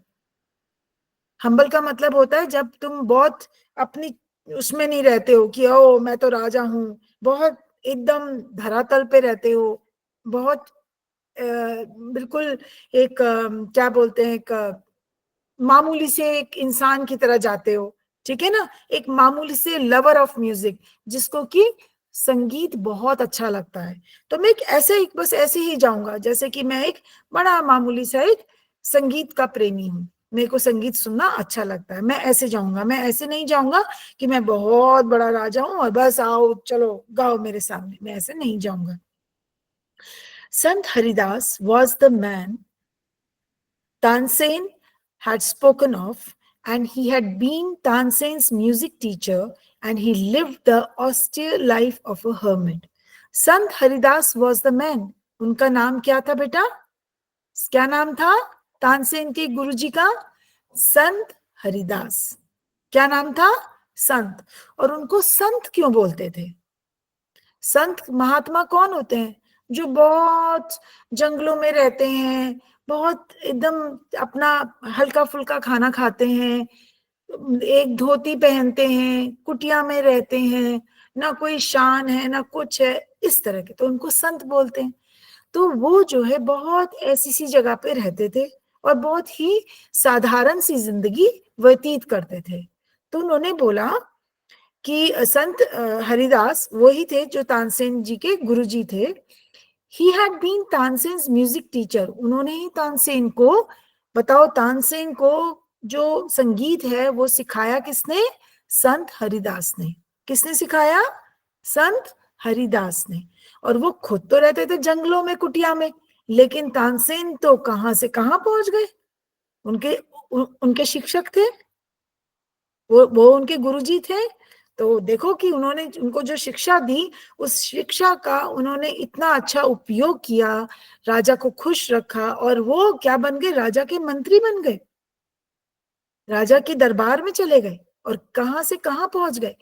हम्बल का मतलब होता है जब तुम बहुत अपनी उसमें नहीं रहते हो कि ओ मैं तो राजा हूं, बहुत एकदम धरातल पे रहते हो, बहुत बिल्कुल एक क्या बोलते हैं, एक मामूली से एक इंसान की तरह जाते हो, ठीक है ना, एक मामूली से लवर ऑफ म्यूजिक, जिसको कि संगीत बहुत अच्छा लगता है। तो मैं बस ऐसे ही जाऊंगा जैसे कि मैं एक बड़ा मामूली सा एक संगीत का प्रेमी हूँ, मेरे को संगीत सुनना अच्छा लगता है, मैं ऐसे जाऊंगा, मैं ऐसे नहीं जाऊंगा कि मैं बहुत बड़ा राजा हूं और बस आओ चलो गाओ मेरे सामने, मैं ऐसे नहीं जाऊंगा। संत Haridas was the man Tansen had spoken of, and he had been Tansen's music teacher, and he lived the austere life of a hermit. Sant Haridas was the man. उनका नाम क्या था बेटा, क्या नाम था तानसेन के गुरुजी का, संत हरिदास। क्या नाम था? संत। और उनको संत क्यों बोलते थे? संत महात्मा कौन होते हैं? जो बहुत जंगलों में रहते हैं, बहुत एकदम अपना हल्का फुल्का खाना खाते हैं, एक धोती पहनते हैं, कुटिया में रहते हैं, ना कोई शान है ना कुछ है, इस तरह के, तो उनको संत बोलते हैं। तो वो जो है बहुत ऐसी सी जगह पे रहते थे और बहुत ही साधारण सी जिंदगी व्यतीत करते थे। तो उन्होंने बोला कि संत हरिदास वही थे जो तानसेन जी के गुरुजी थे। He had been Tansen's music teacher. उन्होंने ही तानसेन को, बताओ, तानसेन को जो संगीत है वो सिखाया किसने? संत हरिदास ने। किसने सिखाया? संत हरिदास ने। और वो खुद तो रहते थे जंगलों में, कुटिया में, लेकिन तानसेन तो कहां से कहां पहुंच गए। उनके शिक्षक थे, वो उनके गुरुजी थे। तो देखो कि उन्होंने उनको जो शिक्षा दी, उस शिक्षा का उन्होंने इतना अच्छा उपयोग किया, राजा को खुश रखा, और वो क्या बन गए? राजा के मंत्री बन गए, राजा के दरबार में चले गए और कहां से कहां पहुंच गए।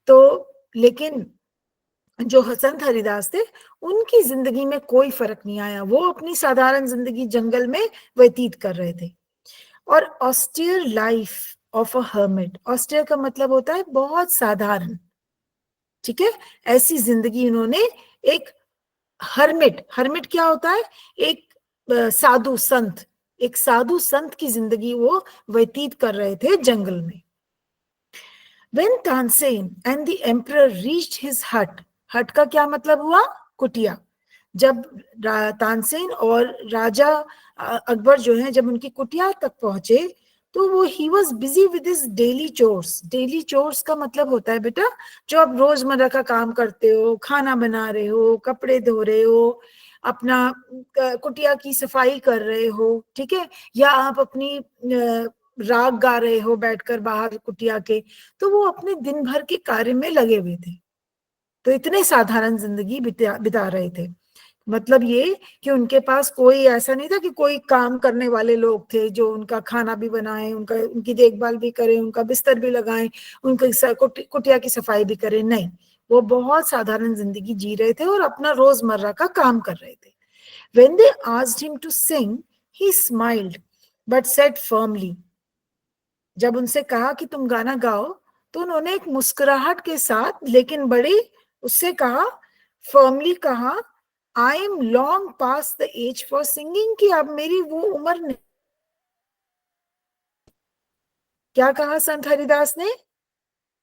तो लेकिन जो संत हरिदास थे, उनकी जिंदगी में कोई फर्क नहीं आया। वो अपनी साधारण जिंदगी जंगल में व्यतीत कर रहे थे। और austere life of a hermit, austere का मतलब होता है बहुत साधारण, ठीक है, ऐसी जिंदगी उन्होंने, एक हर्मिट, हर्मिट क्या होता है? एक साधु संत, एक साधु संत की जिंदगी वो व्यतीत कर रहे थे जंगल में। When Tansen and the emperor reached his hut, हट का क्या मतलब हुआ? कुटिया। जब तानसेन और राजा अकबर जो है, जब उनकी कुटिया तक पहुंचे, तो वो he was busy with his daily chores. Daily chores का मतलब होता है बेटा, जो आप रोजमर्रा का काम करते हो, खाना बना रहे हो, कपड़े धो रहे हो, अपना कुटिया की सफाई कर रहे हो, ठीक है, या आप अपनी राग गा रहे हो बैठकर बाहर कुटिया के। तो वो अपने दिन भर के कार्य में लगे हुए थे। तो इतने साधारण जिंदगी बिता रहे थे। मतलब ये कि उनके पास कोई ऐसा नहीं था कि कोई काम करने वाले लोग थे जो उनका खाना भी बनाए, उनकी देखभाल भी करें, उनका बिस्तर भी लगाएं, उनकी कुटिया की सफाई भी करें। नहीं, वो बहुत साधारण जिंदगी जी रहे थे और अपना रोजमर्रा का काम कर रहे थे। When they asked him to sing, he smiled but said firmly. जब उनसे कहा कि तुम गाना गाओ, तो उन्होंने एक मुस्कुराहट के साथ, लेकिन बड़ी उससे कहा, फर्मली कहा, I am long past the age for singing, कि अब मेरी वो उम्र नहीं। क्या कहा संत हरिदास ने?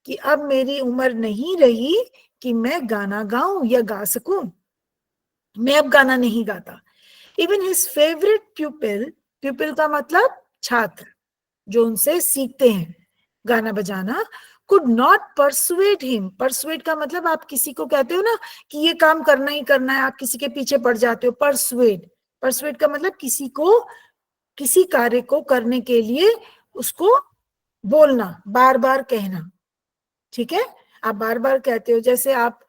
कि अब मेरी उम्र नहीं रही कि मैं गाना गाऊं या गा सकूं, मैं अब गाना नहीं गाता। इवन हिज फेवरेट प्यूपिल, प्यूपिल का मतलब छात्र, जो उनसे सीखते हैं गाना बजाना, could not persuade him। persuade का मतलब, आप किसी को कहते हो ना कि ये काम करना ही करना है, आप किसी के पीछे पड़ जाते हो। persuade, persuade का मतलब किसी को, किसी कार्य को करने के लिए उसको बोलना, बार बार कहना, ठीक है। आप बार बार कहते हो, जैसे आप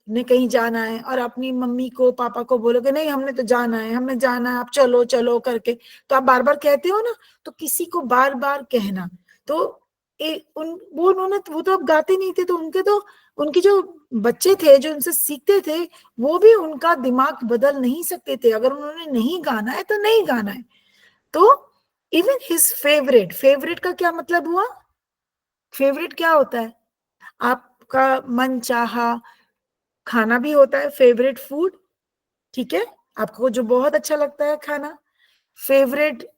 ने कहीं जाना है और अपनी मम्मी को पापा को बोलोगे नहीं हमने तो जाना है, हमें जाना है, आप चलो चलो करके, तो आप बार बार कहते हो ना। तो किसी को बार बार कहना, तो वो तो अब गाते नहीं थे, तो उनके जो बच्चे थे जो उनसे सीखते थे, वो भी उनका दिमाग बदल नहीं सकते थे। अगर उन्होंने नहीं गाना है तो नहीं गाना है। तो इवन हिज फेवरेट, फेवरेट का क्या मतलब हुआ? फेवरेट क्या होता है? आपका मन चाहा खाना भी होता है फेवरेट फूड, ठीक है, आपको जो बहुत अच्छा लगता है खाना। फेवरेट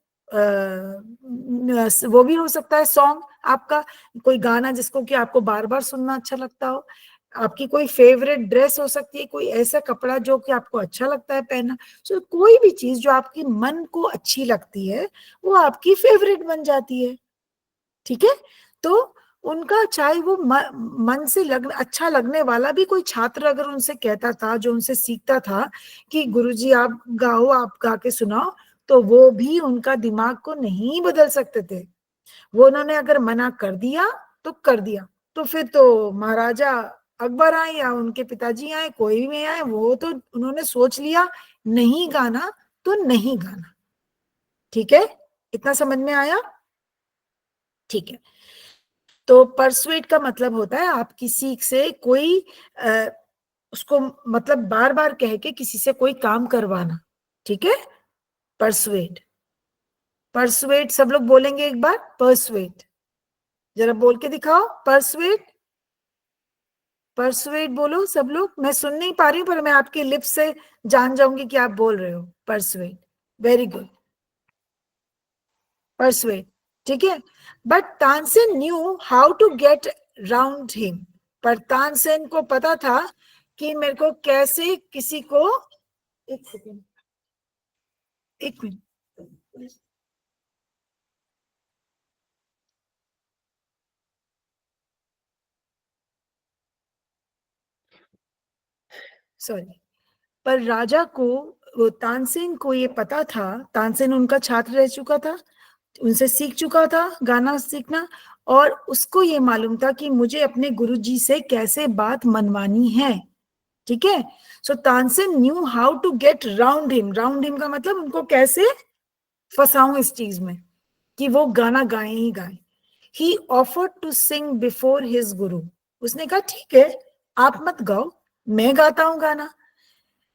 वो भी हो सकता है सॉन्ग आपका, कोई गाना जिसको कि आपको बार बार सुनना अच्छा लगता हो। आपकी कोई फेवरेट ड्रेस हो सकती है, कोई ऐसा कपड़ा जो कि आपको अच्छा लगता है पहनना। सो कोई भी चीज जो आपकी मन को अच्छी लगती है, वो आपकी फेवरेट बन जाती है, ठीक है। तो उनका चाहे वो मन से अच्छा लगने वाला भी कोई छात्र अगर उनसे कहता था, जो उनसे सीखता था कि गुरुजी आप गाओ, आप गा के सुनाओ, तो वो भी उनका दिमाग को नहीं बदल सकते थे। वो उन्होंने अगर मना कर दिया तो कर दिया, तो फिर तो महाराजा अकबर आए या उनके पिताजी आए, कोई भी आए, वो तो उन्होंने सोच लिया नहीं गाना तो नहीं गाना, ठीक है। इतना समझ में आया? ठीक है, तो परसुएट का मतलब होता है आप किसी से कोई उसको मतलब बार बार कह के किसी से कोई काम करवाना, ठीक है, परसुएट। परसुएट सब लोग बोलेंगे एक बार, परसुएट, जरा बोल के दिखाओ, परसुएट, परसुएट बोलो सब लोग, मैं सुन नहीं पा रही हूँ पर मैं आपके लिप्स से जान जाऊंगी कि आप बोल रहे हो, परसुएट, वेरी गुड, परसुएट, ठीक है। But Tansen knew how to get round him, पर तानसेन को पता था कि मेरे को कैसे किसी को, एक सेकेंड, एक मिनट, सॉरी, पर राजा को, वो तानसेन को ये पता था, तानसेन उनका छात्र रह चुका था, उनसे सीख चुका था गाना सीखना, और उसको ये मालूम था कि मुझे अपने गुरुजी से कैसे बात मनवानी है, ठीक है। So Tansen knew how to get round him, round him का मतलब उनको कैसे फंसाऊं इस चीज में कि वो गाना गाए ही गाए। He offered to sing before his guru, उसने कहा ठीक है आप मत गाओ, मैं गाता हूं गाना।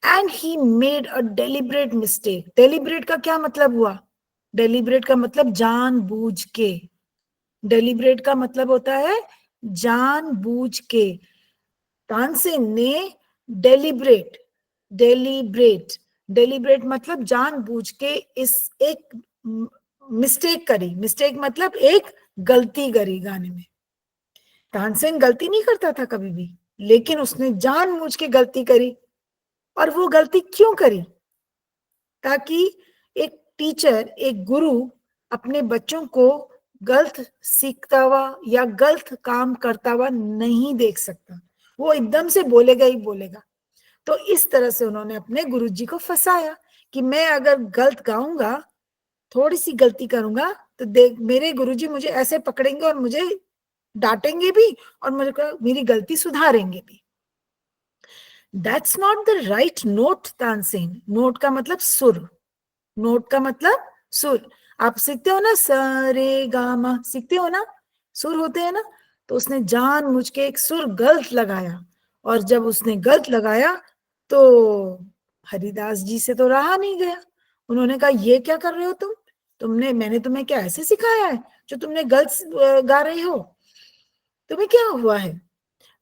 And he made a deliberate mistake, deliberate का क्या मतलब हुआ, डेलिब्रेट का मतलब जानबूझ के, डेलिब्रेट का मतलब होता है जानबूझ के। तानसेन ने डेलिब्रेट, डेलिब्रेट, डेलिब्रेट मतलब जानबूझ के इस एक मिस्टेक करी, मिस्टेक मतलब एक गलती करी गाने में। तानसेन गलती नहीं करता था कभी भी, लेकिन उसने जानबूझ के गलती करी। और वो गलती क्यों करी, ताकि एक टीचर, एक गुरु अपने बच्चों को गलत सीखता हुआ या गलत काम करता हुआ नहीं देख सकता, वो एकदम से बोलेगा ही बोलेगा। तो इस तरह से उन्होंने अपने गुरुजी को फंसाया कि मैं अगर गलत गाऊंगा, थोड़ी सी गलती करूंगा, तो देख मेरे गुरुजी मुझे ऐसे पकड़ेंगे और मुझे डांटेंगे भी और मुझे मेरी गलती सुधारेंगे भी। That's not the right note Tansen, note का मतलब सुर, नोट का मतलब सुर, आप सीखते हो ना, स रे गा मा सीखते हो ना, सुर होते हैं ना, तो उसने जानबूझ के एक सुर गलत लगाया, और जब उसने गलत लगाया तो हरिदास जी से तो रहा नहीं गया, उन्होंने कहा ये क्या कर रहे हो तुम, तुमने, मैंने तुम्हें क्या ऐसे सिखाया है जो तुमने गलत गा रहे हो, तुम्हें क्या हुआ है।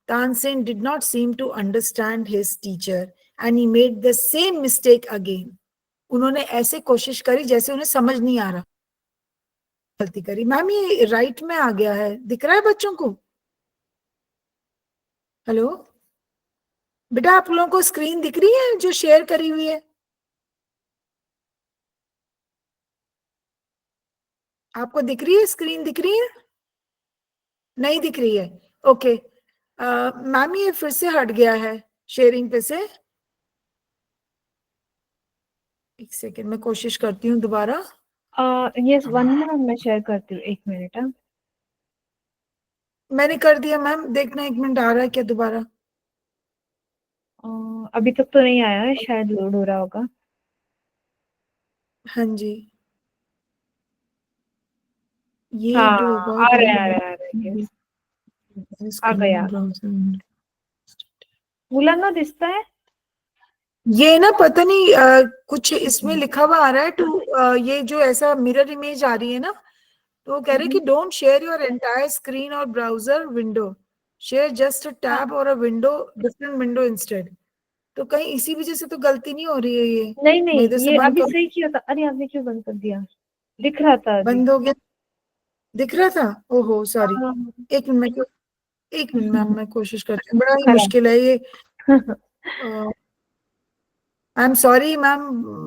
Tansen did not seem to understand his teacher and he made the same mistake again. उन्होंने ऐसे कोशिश करी जैसे उन्हें समझ नहीं आ रहा, गलती करी। मैम ये राइट में आ गया है, दिख रहा है बच्चों को, हेलो बेटा आप लोगों को स्क्रीन दिख रही है जो शेयर करी हुई है, आपको दिख रही है, स्क्रीन दिख रही है, नहीं दिख रही है, ओके। मैम ये फिर से हट गया है शेयरिंग पे से, एक सेकेंड मैं कोशिश करती हूँ दोबारा। यस, वन मिनट मैं शेयर करती हूँ, 1 मिनट। मैंने कर दिया मैम, देखना 1 मिनट आ रहा है क्या दोबारा। अभी तक तो नहीं आया है, शायद लोड हो रहा होगा। हाँ जी, ये हाँ, जो आ रहा है, आ रहा है, आ रहा है, yes, आ गया। मुला ना दिसता है, ये ना पता नहीं कुछ इसमें लिखा हुआ आ रहा है टू, ये जो ऐसा मिरर इमेज आ रही है ना, तो वो कह रहे हैं कि don't share your entire screen और browser window, share just a tab और a window, different window instead. तो कहीं इसी वजह से तो गलती नहीं हो रही है ये, नहीं मैं नहीं, इधर से ये बंद अभी कर, सही किया था। अरे आपने क्यों बंद कर दिया, दिख रहा था अभी। बंद हो गया, दिख रहा था, ओहो सॉरी, हाँ, एक मिनट में, एक मिनट मैम मैं कोशिश करती हूँ, बड़ा ही खराब। मुश्किल है ये, आई एम सॉरी मैम,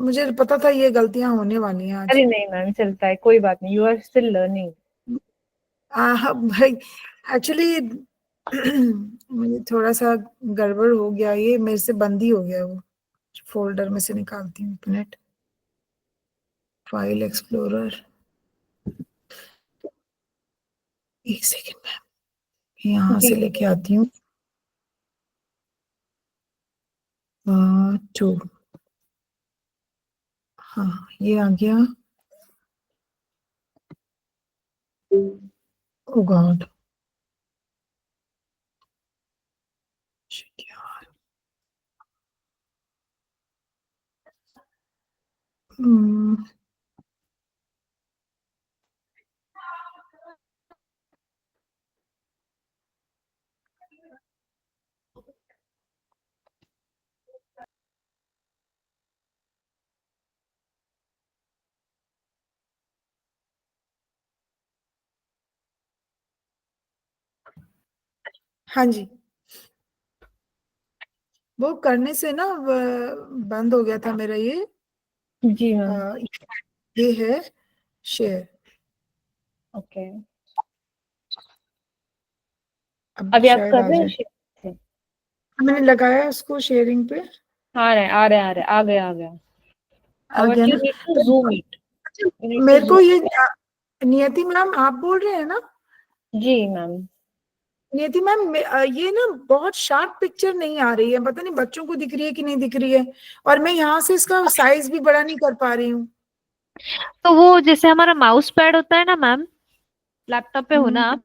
मुझे पता था ये गलतियां होने वाली हैं आज। अरे नहीं मैम, चलता है, कोई बात नहीं, यू आर स्टिल लर्निंग। भाई एक्चुअली मुझे थोड़ा सा गड़बड़ हो गया, ये मेरे से बंद ही हो गया, वो फोल्डर में से निकालती हूँ, एक मिनट, फाइल एक्सप्लोरर, एक सेकेंड मैम यहाँ जी, से लेके आती हूँ, 2, हाँ ये आ गया, ओ गॉड, हम्म, हाँ जी, वो करने से ना बंद हो गया था मेरा ये। जी अ, मैम। ये है शेयर। ओके, अब अभी आप शायद कर आ रहे हैं जाए। share? मैंने लगाया उसको शेयरिंग पे, आ रहे हैं, आ रहे हैं, आ रहे हैं, आ गया, आ गया। आ बट गया यू ना। Need to zoom it, you need to मेरे को जूम। ये नियति मैम आप बोल रहे हैं ना? जी मैम। नियति मैम ये ना बहुत शार्प पिक्चर नहीं आ रही है, पता नहीं बच्चों को दिख रही है कि नहीं दिख रही है, और मैं यहाँ से इसका साइज भी बड़ा नहीं कर पा रही हूँ। तो वो जैसे हमारा माउस पैड होता है ना मैम, लैपटॉप पे हो ना आप?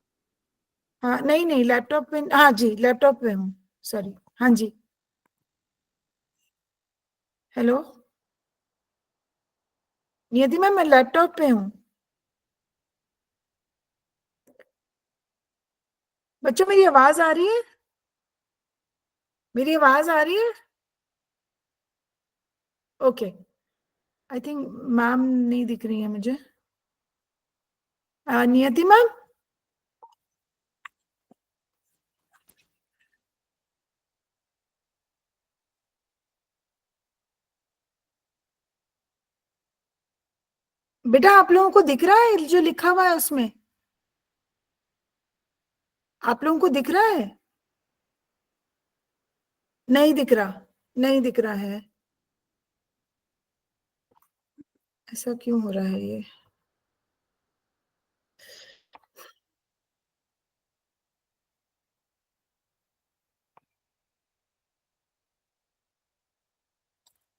हाँ नहीं नहीं, लैपटॉप पे, हाँ जी लैपटॉप पे हूँ, सॉरी। हाँ जी, हेलो नियति मैम, मैं लैपटॉप पे हूँ। बच्चों मेरी आवाज आ रही है? मेरी आवाज आ रही है? ओके, आई थिंक मैम नहीं दिख रही है मुझे। नियति मैम, बेटा आप लोगों को दिख रहा है जो लिखा हुआ है उसमें? आप लोगों को दिख रहा है? नहीं दिख रहा, नहीं दिख रहा है, ऐसा क्यों हो रहा है ये?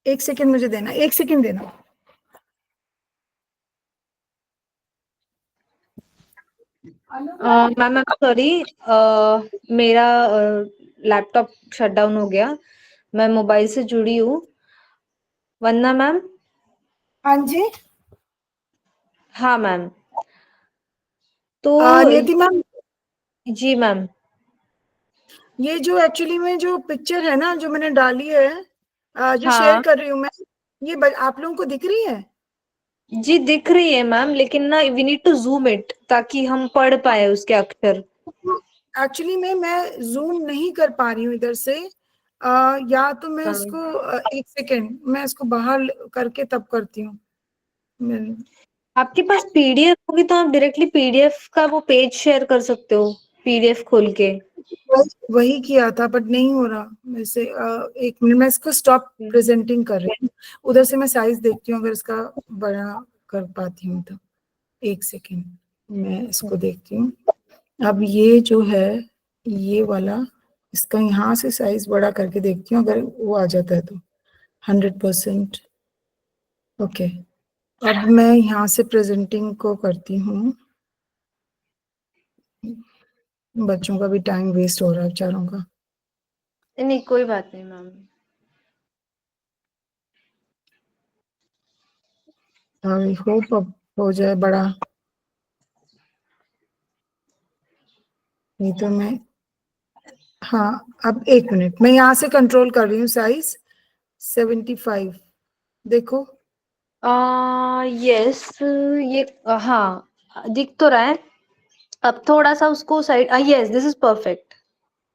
एक सेकंड मुझे देना, एक सेकंड देना। मैम मैम सॉरी, मेरा लैपटॉप शट डाउन हो गया, मैं मोबाइल से जुड़ी हूँ। वंदना मैम। हाँ जी, हाँ मैम। तो नियति मैम, जी मैम। ये जो एक्चुअली में जो पिक्चर है ना जो मैंने डाली है, जो शेयर हाँ कर रही हूँ मैं, ये आप लोगों को दिख रही है? जी दिख रही है मैम, लेकिन ना we need to zoom it ताकि हम पढ़ पाए उसके अक्षर। एक्चुअली में मैं जूम नहीं कर पा रही हूँ इधर से। या तो मैं हाँ। इसको एक सेकेंड, मैं इसको बाहर करके तब करती हूँ। आपके पास पीडीएफ होगी तो आप डायरेक्टली पीडीएफ का वो पेज शेयर कर सकते हो, पीडीएफ खोल के। वही किया था बट नहीं हो रहा मेरे से। एक मिनट, मैं इसको स्टॉप प्रेजेंटिंग कर रही हूँ, उधर से मैं साइज देखती हूँ अगर इसका बड़ा कर पाती हूँ तो। एक सेकेंड, मैं इसको देखती हूँ। अब ये जो है ये वाला, इसका यहाँ से साइज बड़ा करके देखती हूँ अगर वो आ जाता है तो 100%। ओके, अब मैं यहाँ से प्रेजेंटिंग को करती हूँ। बच्चों का भी टाइम वेस्ट हो रहा है बेचारों का। नहीं कोई बात नहीं मैम। आई होप अब हो जाए बड़ा, नहीं तो मैं, हाँ अब एक मिनट, मैं यहाँ से कंट्रोल कर रही हूँ साइज 75, देखो। यस, ये हाँ दिख तो रहा है। अब थोड़ा सा उसको side, yes this is perfect.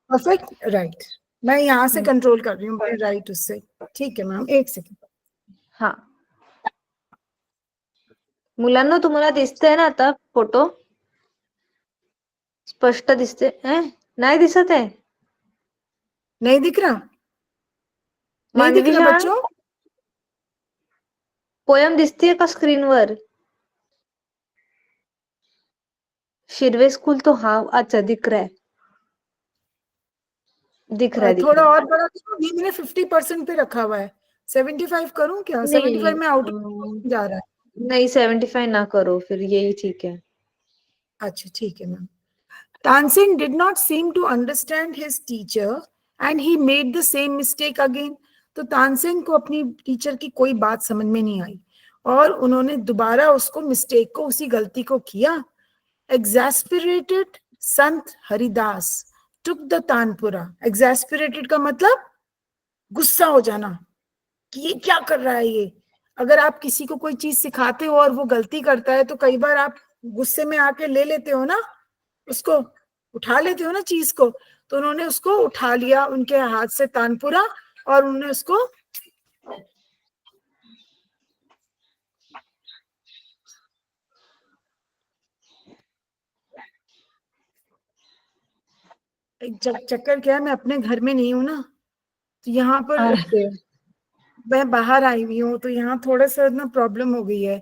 Perfect, right. मैं यहाँ से कंट्रोल कर रही हूँ राइट उससे। ठीक है मैम, एक सेकेंड। हाँ मुलांना तुम्हाला दिसतंय ना आता फोटो? स्पष्ट दिसते हैं? नाही दिसत आहे? नहीं दिख रहा? नहीं दिख मानवी रहा शाळा बच्चों? पोयम दिसतीये का स्क्रीनवर? शिरवे स्कूल तो हाँ अच्छा दिख रहा है, दिख रहा है, दिख थोड़ा रहा है। और बड़ा करूं? ये मैंने 50% पे रखा हुआ है, 75 करूं क्या? नहीं 75 में आउट जा रहा है। नहीं 75 ना करो फिर, यही ठीक है। अच्छा ठीक है ma'am. Tansen did not seem to understand his teacher and he made the same mistake again. तो तानसेन को अपनी टीचर की कोई बात समझ में नहीं आई और उन्होंने दोबारा उसको मिस्टेक को, उसी गलती को किया. Exasperated, Sant Haridas took the tanpura. Exasperated का मतलब गुस्सा हो जाना कि ये क्या कर रहा है ये. अगर आप किसी को कोई चीज सिखाते हो और वो गलती करता है तो कई बार आप गुस्से में आके ले लेते हो ना, उसको उठा लेते हो ना चीज को. तो उन्होंने उसको उठा लिया उनके हाथ से तानपुरा और उन्होंने उसको एक चक्कर क्या है, मैं अपने घर में नहीं हूं ना, तो यहाँ पर मैं बाहर आई हुई हूँ, तो यहाँ थोड़ा सा ना प्रॉब्लम हो गई है,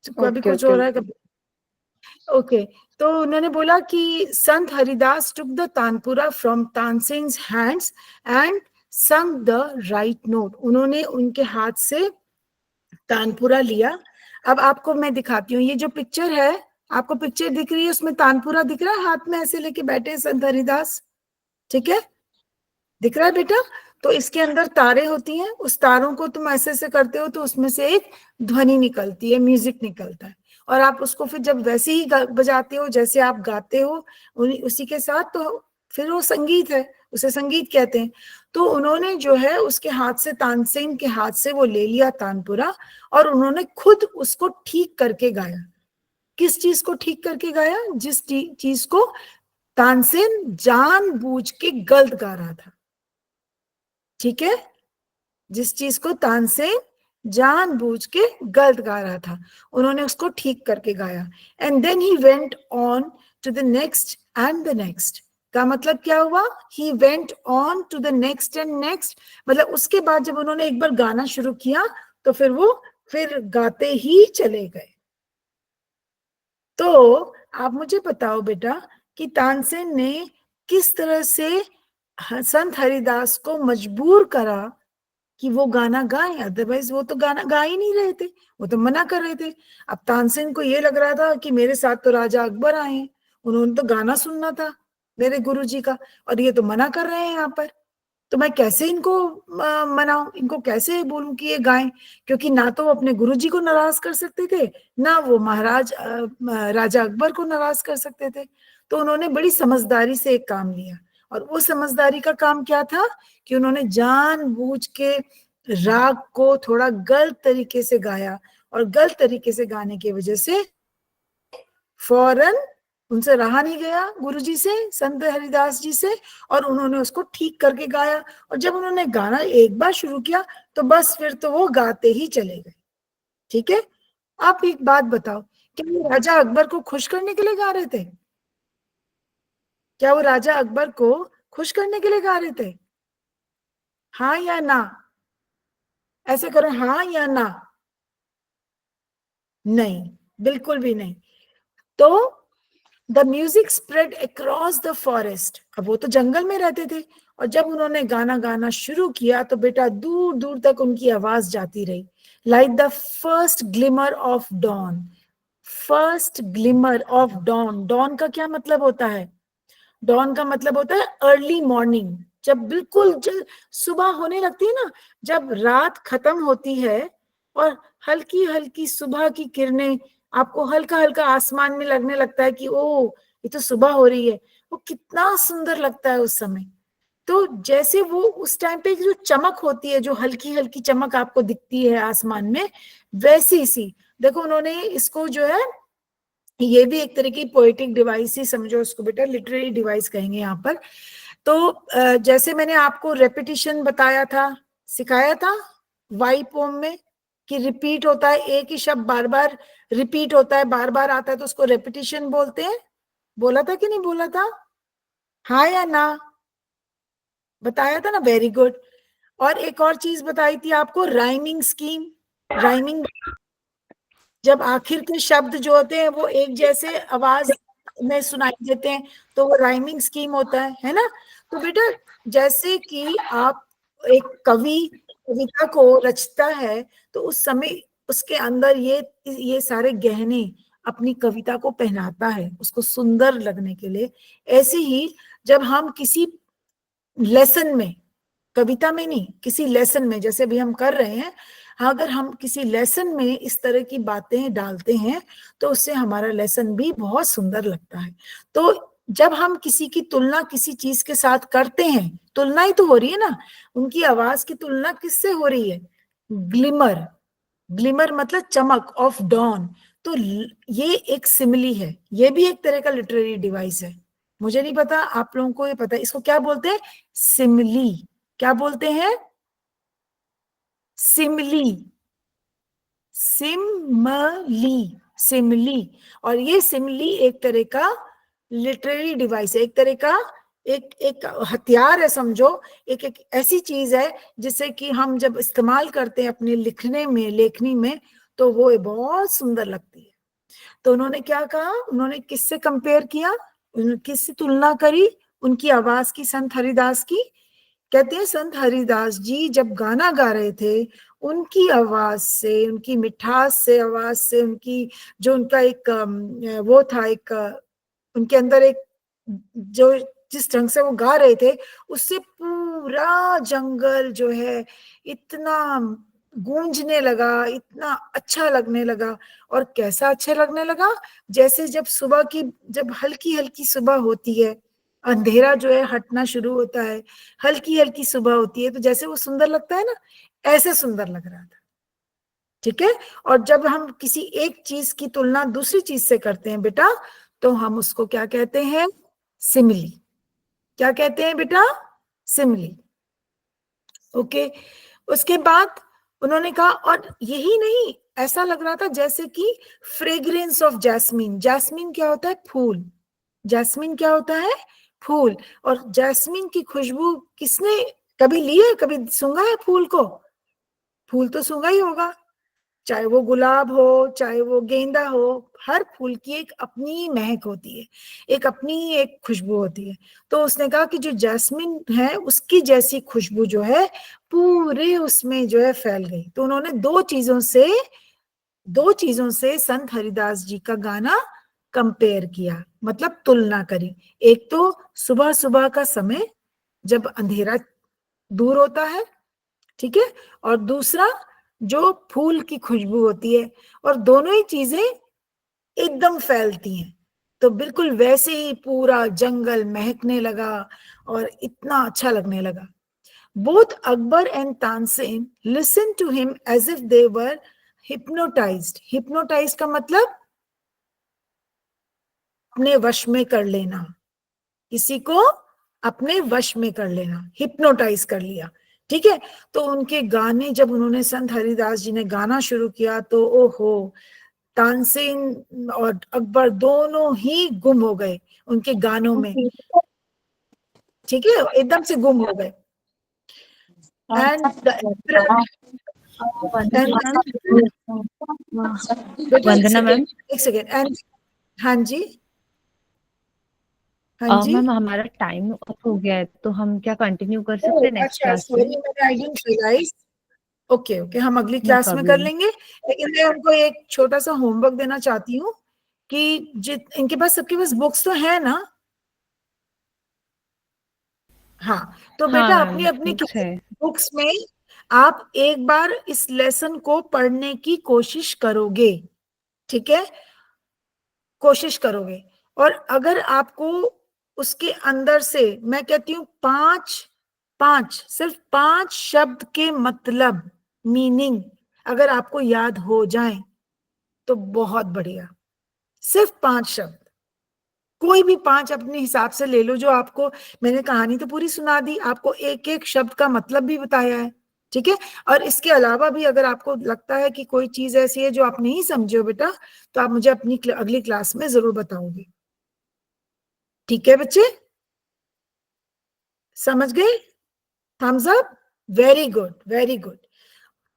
तो कभी कुछ हो रहा है कभी. ओके, तो उन्होंने बोला कि संत Haridas took the tanpura from Tansen's hands and sung the right note. उन्होंने उनके हाथ से तानपुरा लिया. अब आपको मैं दिखाती हूँ, ये जो पिक्चर है, आपको पिक्चर दिख रही है, उसमें तानपुरा दिख रहा है, हाथ में ऐसे लेके बैठे हैं संत हरिदास. ठीक है, दिख रहा है बेटा? तो इसके अंदर तारे होती हैं, उस तारों को तुम ऐसे ऐसे करते हो तो उसमें से एक ध्वनि निकलती है, म्यूजिक निकलता है, और आप उसको फिर जब वैसे ही बजाते हो जैसे आप गाते हो उसी के साथ, तो फिर वो संगीत है, उसे संगीत कहते हैं. तो उन्होंने जो है उसके हाथ से, तानसेन के हाथ से वो ले लिया तानपुरा और उन्होंने खुद उसको ठीक करके गाया. किस चीज को ठीक करके गाया? जिस चीज को तानसेन जानबूझ के गलत गा रहा था. ठीक है, जिस चीज को तानसेन जानबूझ के गलत गा रहा था, उन्होंने उसको ठीक करके गाया. And then he went on to the next and the next. का मतलब क्या हुआ? He went on to the next and next, मतलब उसके बाद जब उन्होंने एक बार गाना शुरू किया तो फिर वो फिर गाते ही चले गए. तो आप मुझे बताओ बेटा कि तानसेन ने किस तरह से संत हरिदास को मजबूर करा कि वो गाना गाएं, अदरवाइज वो तो गाना गा ही नहीं रहे थे, वो तो मना कर रहे थे. अब तानसेन को ये लग रहा था कि मेरे साथ तो राजा अकबर आए हैं, उन्होंने तो गाना सुनना था मेरे गुरुजी का, और ये तो मना कर रहे हैं यहाँ पर, तो मैं कैसे इनको मनाऊं, इनको कैसे बोलूं कि ये गाएं, क्योंकि ना तो वो अपने गुरुजी को नाराज कर सकते थे, ना वो महाराज राजा अकबर को नाराज कर सकते थे. तो उन्होंने बड़ी समझदारी से एक काम लिया, और वो समझदारी का काम क्या था कि उन्होंने जानबूझ के राग को थोड़ा गलत तरीके से गाया, और गलत तरीके से गाने की वजह से फौरन उनसे रहा नहीं गया गुरुजी से, संत हरिदास जी से, और उन्होंने उसको ठीक करके गाया. और जब उन्होंने गाना एक बार शुरू किया तो बस फिर तो वो गाते ही चले गए. ठीक है, आप एक बात बताओ, क्या वो राजा अकबर को खुश करने के लिए गा रहे थे? क्या वो राजा अकबर को खुश करने के लिए गा रहे थे? हाँ या ना? ऐसे करो, हाँ या ना? नहीं, बिल्कुल भी नहीं. तो the music spread across the forest. अब वो तो जंगल में रहते थे, और जब उन्होंने गाना गाना शुरू किया तो बेटा दूर दूर तक उनकी आवाज जाती रही. Like the first glimmer of dawn. First glimmer of dawn. Dawn का क्या मतलब होता है? डॉन का मतलब होता है अर्ली मॉर्निंग. जब बिल्कुल सुबह होने लगती है ना, जब रात खत्म होती है और हल्की हल्की सुबह की किरणें आपको हल्का हल्का आसमान में लगने लगता है कि ओ ये तो सुबह हो रही है, वो कितना सुंदर लगता है उस समय. तो जैसे वो उस टाइम पे जो चमक होती है, जो हल्की हल्की चमक आपको दिखती है आसमान में, वैसी सी देखो उन्होंने इसको जो है, ये भी एक तरह की पोएटिक डिवाइस ही समझो उसको बेटा, लिटरेरी डिवाइस कहेंगे यहाँ पर. तो जैसे मैंने आपको रेपिटिशन बताया था, सिखाया था वाई पोम में, कि रिपीट होता है, एक ही शब्द बार बार रिपीट होता है, बार बार आता है, तो उसको रेपिटिशन बोलते हैं. बोला था कि नहीं बोला था? हाँ या ना? बताया था ना, वेरी गुड. और एक और चीज बताई थी आपको, राइमिंग स्कीम. राइमिंग, जब आखिर के शब्द जो होते हैं वो एक जैसे आवाज में सुनाई देते हैं तो वो राइमिंग स्कीम होता है ना. तो बेटा जैसे कि आप एक कवि कविता को रचता है तो उस समय उसके अंदर ये सारे गहने अपनी कविता को पहनाता है उसको सुंदर लगने के लिए, ऐसे ही जब हम किसी लेसन में, कविता में नहीं, किसी लेसन में, जैसे भी हम कर रहे हैं, अगर हम किसी लेसन में इस तरह की बातें डालते हैं तो उससे हमारा लेसन भी बहुत सुंदर लगता है। तो जब हम किसी की तुलना किसी चीज के साथ करते हैं, तुलना ही तो हो रही है ना, उनकी आवाज की तुलना किससे हो रही है? ग्लिमर, ग्लिमर मतलब चमक, ऑफ डॉन। तो ये एक सिमिली है, ये भी एक तरह का लिटरेरी डिवाइस है। मुझे नहीं पता, आप लोगों को ये पता है इसको क्या बोलते हैं? सिमिली। क्या बोलते हैं? सिमली, सिमली, सिमली। और ये सिमली एक तरह का लिटरेरी डिवाइस है, एक तरह का एक हथियार है समझो, एक ऐसी चीज है जिसे कि हम जब इस्तेमाल करते हैं अपने लिखने में, लेखनी में, तो वो बहुत सुंदर लगती है। तो उन्होंने क्या कहा, उन्होंने किससे कंपेयर किया, किससे तुलना करी? उनकी आवाज की, संत हरिदास की। कहते हैं संत हरिदास जी जब गाना गा रहे थे, उनकी आवाज से, उनकी मिठास से, आवाज से, उनकी जो उनका एक वो था, एक उनके अंदर एक, जो जिस ढंग से वो गा रहे थे, उससे पूरा जंगल जो है इतना गूंजने लगा, इतना अच्छा लगने लगा। और कैसा अच्छा लगने लगा? जैसे जब सुबह की, जब हल्की हल्की सुबह होती है, अंधेरा जो है हटना शुरू होता है, हल्की हल्की सुबह होती है, तो जैसे वो सुंदर लगता है ना, ऐसे सुंदर लग रहा था। ठीक है। और जब हम किसी एक चीज की तुलना दूसरी चीज से करते हैं बेटा, तो हम उसको क्या कहते हैं? सिमिली। क्या कहते हैं बेटा? सिमिली। ओके। उसके बाद उन्होंने कहा, और यही नहीं, ऐसा लग रहा था जैसे कि फ्रेग्रेंस ऑफ जैस्मीन। जैस्मीन क्या होता है? फूल। जैस्मीन क्या होता है? फूल। और जैस्मीन की खुशबू किसने कभी ली है, कभी सूंघा है फूल को? फूल तो सूंघा ही होगा, चाहे वो गुलाब हो, चाहे वो गेंदा हो, हर फूल की एक अपनी महक होती है, एक अपनी एक खुशबू होती है। तो उसने कहा कि जो जैस्मिन है उसकी जैसी खुशबू जो है पूरे उसमें जो है फैल गई। तो उन्होंने दो चीजों से संत हरिदास जी का गाना कंपेयर किया, मतलब तुलना करी। एक तो सुबह सुबह का समय जब अंधेरा दूर होता है, ठीक है, और दूसरा जो फूल की खुशबू होती है, और दोनों ही चीजें एकदम फैलती हैं। तो बिल्कुल वैसे ही पूरा जंगल महकने लगा और इतना अच्छा लगने लगा। Both Akbar and Tansen listen to him as if they were hypnotised. Hypnotise का मतलब अपने वश में कर लेना, किसी को अपने वश में कर लेना, हिप्नोटाइज कर लिया। ठीक है। तो उनके गाने जब उन्होंने संत हरिदास जी ने गाना शुरू किया, तो ओहो, तानसेन और अकबर दोनों ही गुम हो गए उनके गानों में। ठीक है, एकदम से गुम हो गए। एंड वंदना मैम, एक सेकेंड। एंड हाँ जी, हाँ जी। मैम हमारा टाइम अप हो गया है, तो हम क्या कंटिन्यू कर सकते हैं नेक्स्ट अच्छा, क्लास में? सॉरी, मैंने I didn't realise. Okay okay, हम अगली नो क्लास में कर प्रॉब्लम। लेंगे। लेकिन मैं उनको एक छोटा सा होमवर्क देना चाहती हूँ कि इनके पास, सबके पास बुक्स तो है ना? हाँ, तो हाँ बेटा अपनी मैम, अपनी बुक्स है। बुक्स में आप एक बार इस लेसन को पढ़ने की कोशिश करोगे। ठीक है, कोशिश करोगे। और अगर आपको उसके अंदर से, मैं कहती हूँ सिर्फ 5 शब्द के मतलब, मीनिंग अगर आपको याद हो जाए तो बहुत बढ़िया। सिर्फ 5 शब्द, कोई भी 5 अपने हिसाब से ले लो जो आपको, मैंने कहानी तो पूरी सुना दी, आपको एक एक शब्द का मतलब भी बताया है। ठीक है। और इसके अलावा भी अगर आपको लगता है कि कोई चीज ऐसी है जो आप नहीं समझे हो बेटा, तो आप मुझे अपनी अगली क्लास में जरूर बताओगे। ठीक है बच्चे, समझ गए? Thumbs up. Very good, very good.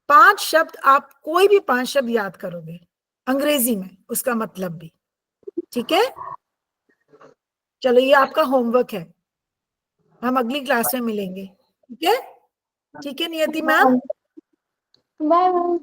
5 शब्द, आप कोई भी 5 शब्द याद करोगे अंग्रेजी में, उसका मतलब भी। ठीक है, चलो ये आपका होमवर्क है, हम अगली क्लास में मिलेंगे। ठीक है, ठीक है नियति मैम। Bye ma'am.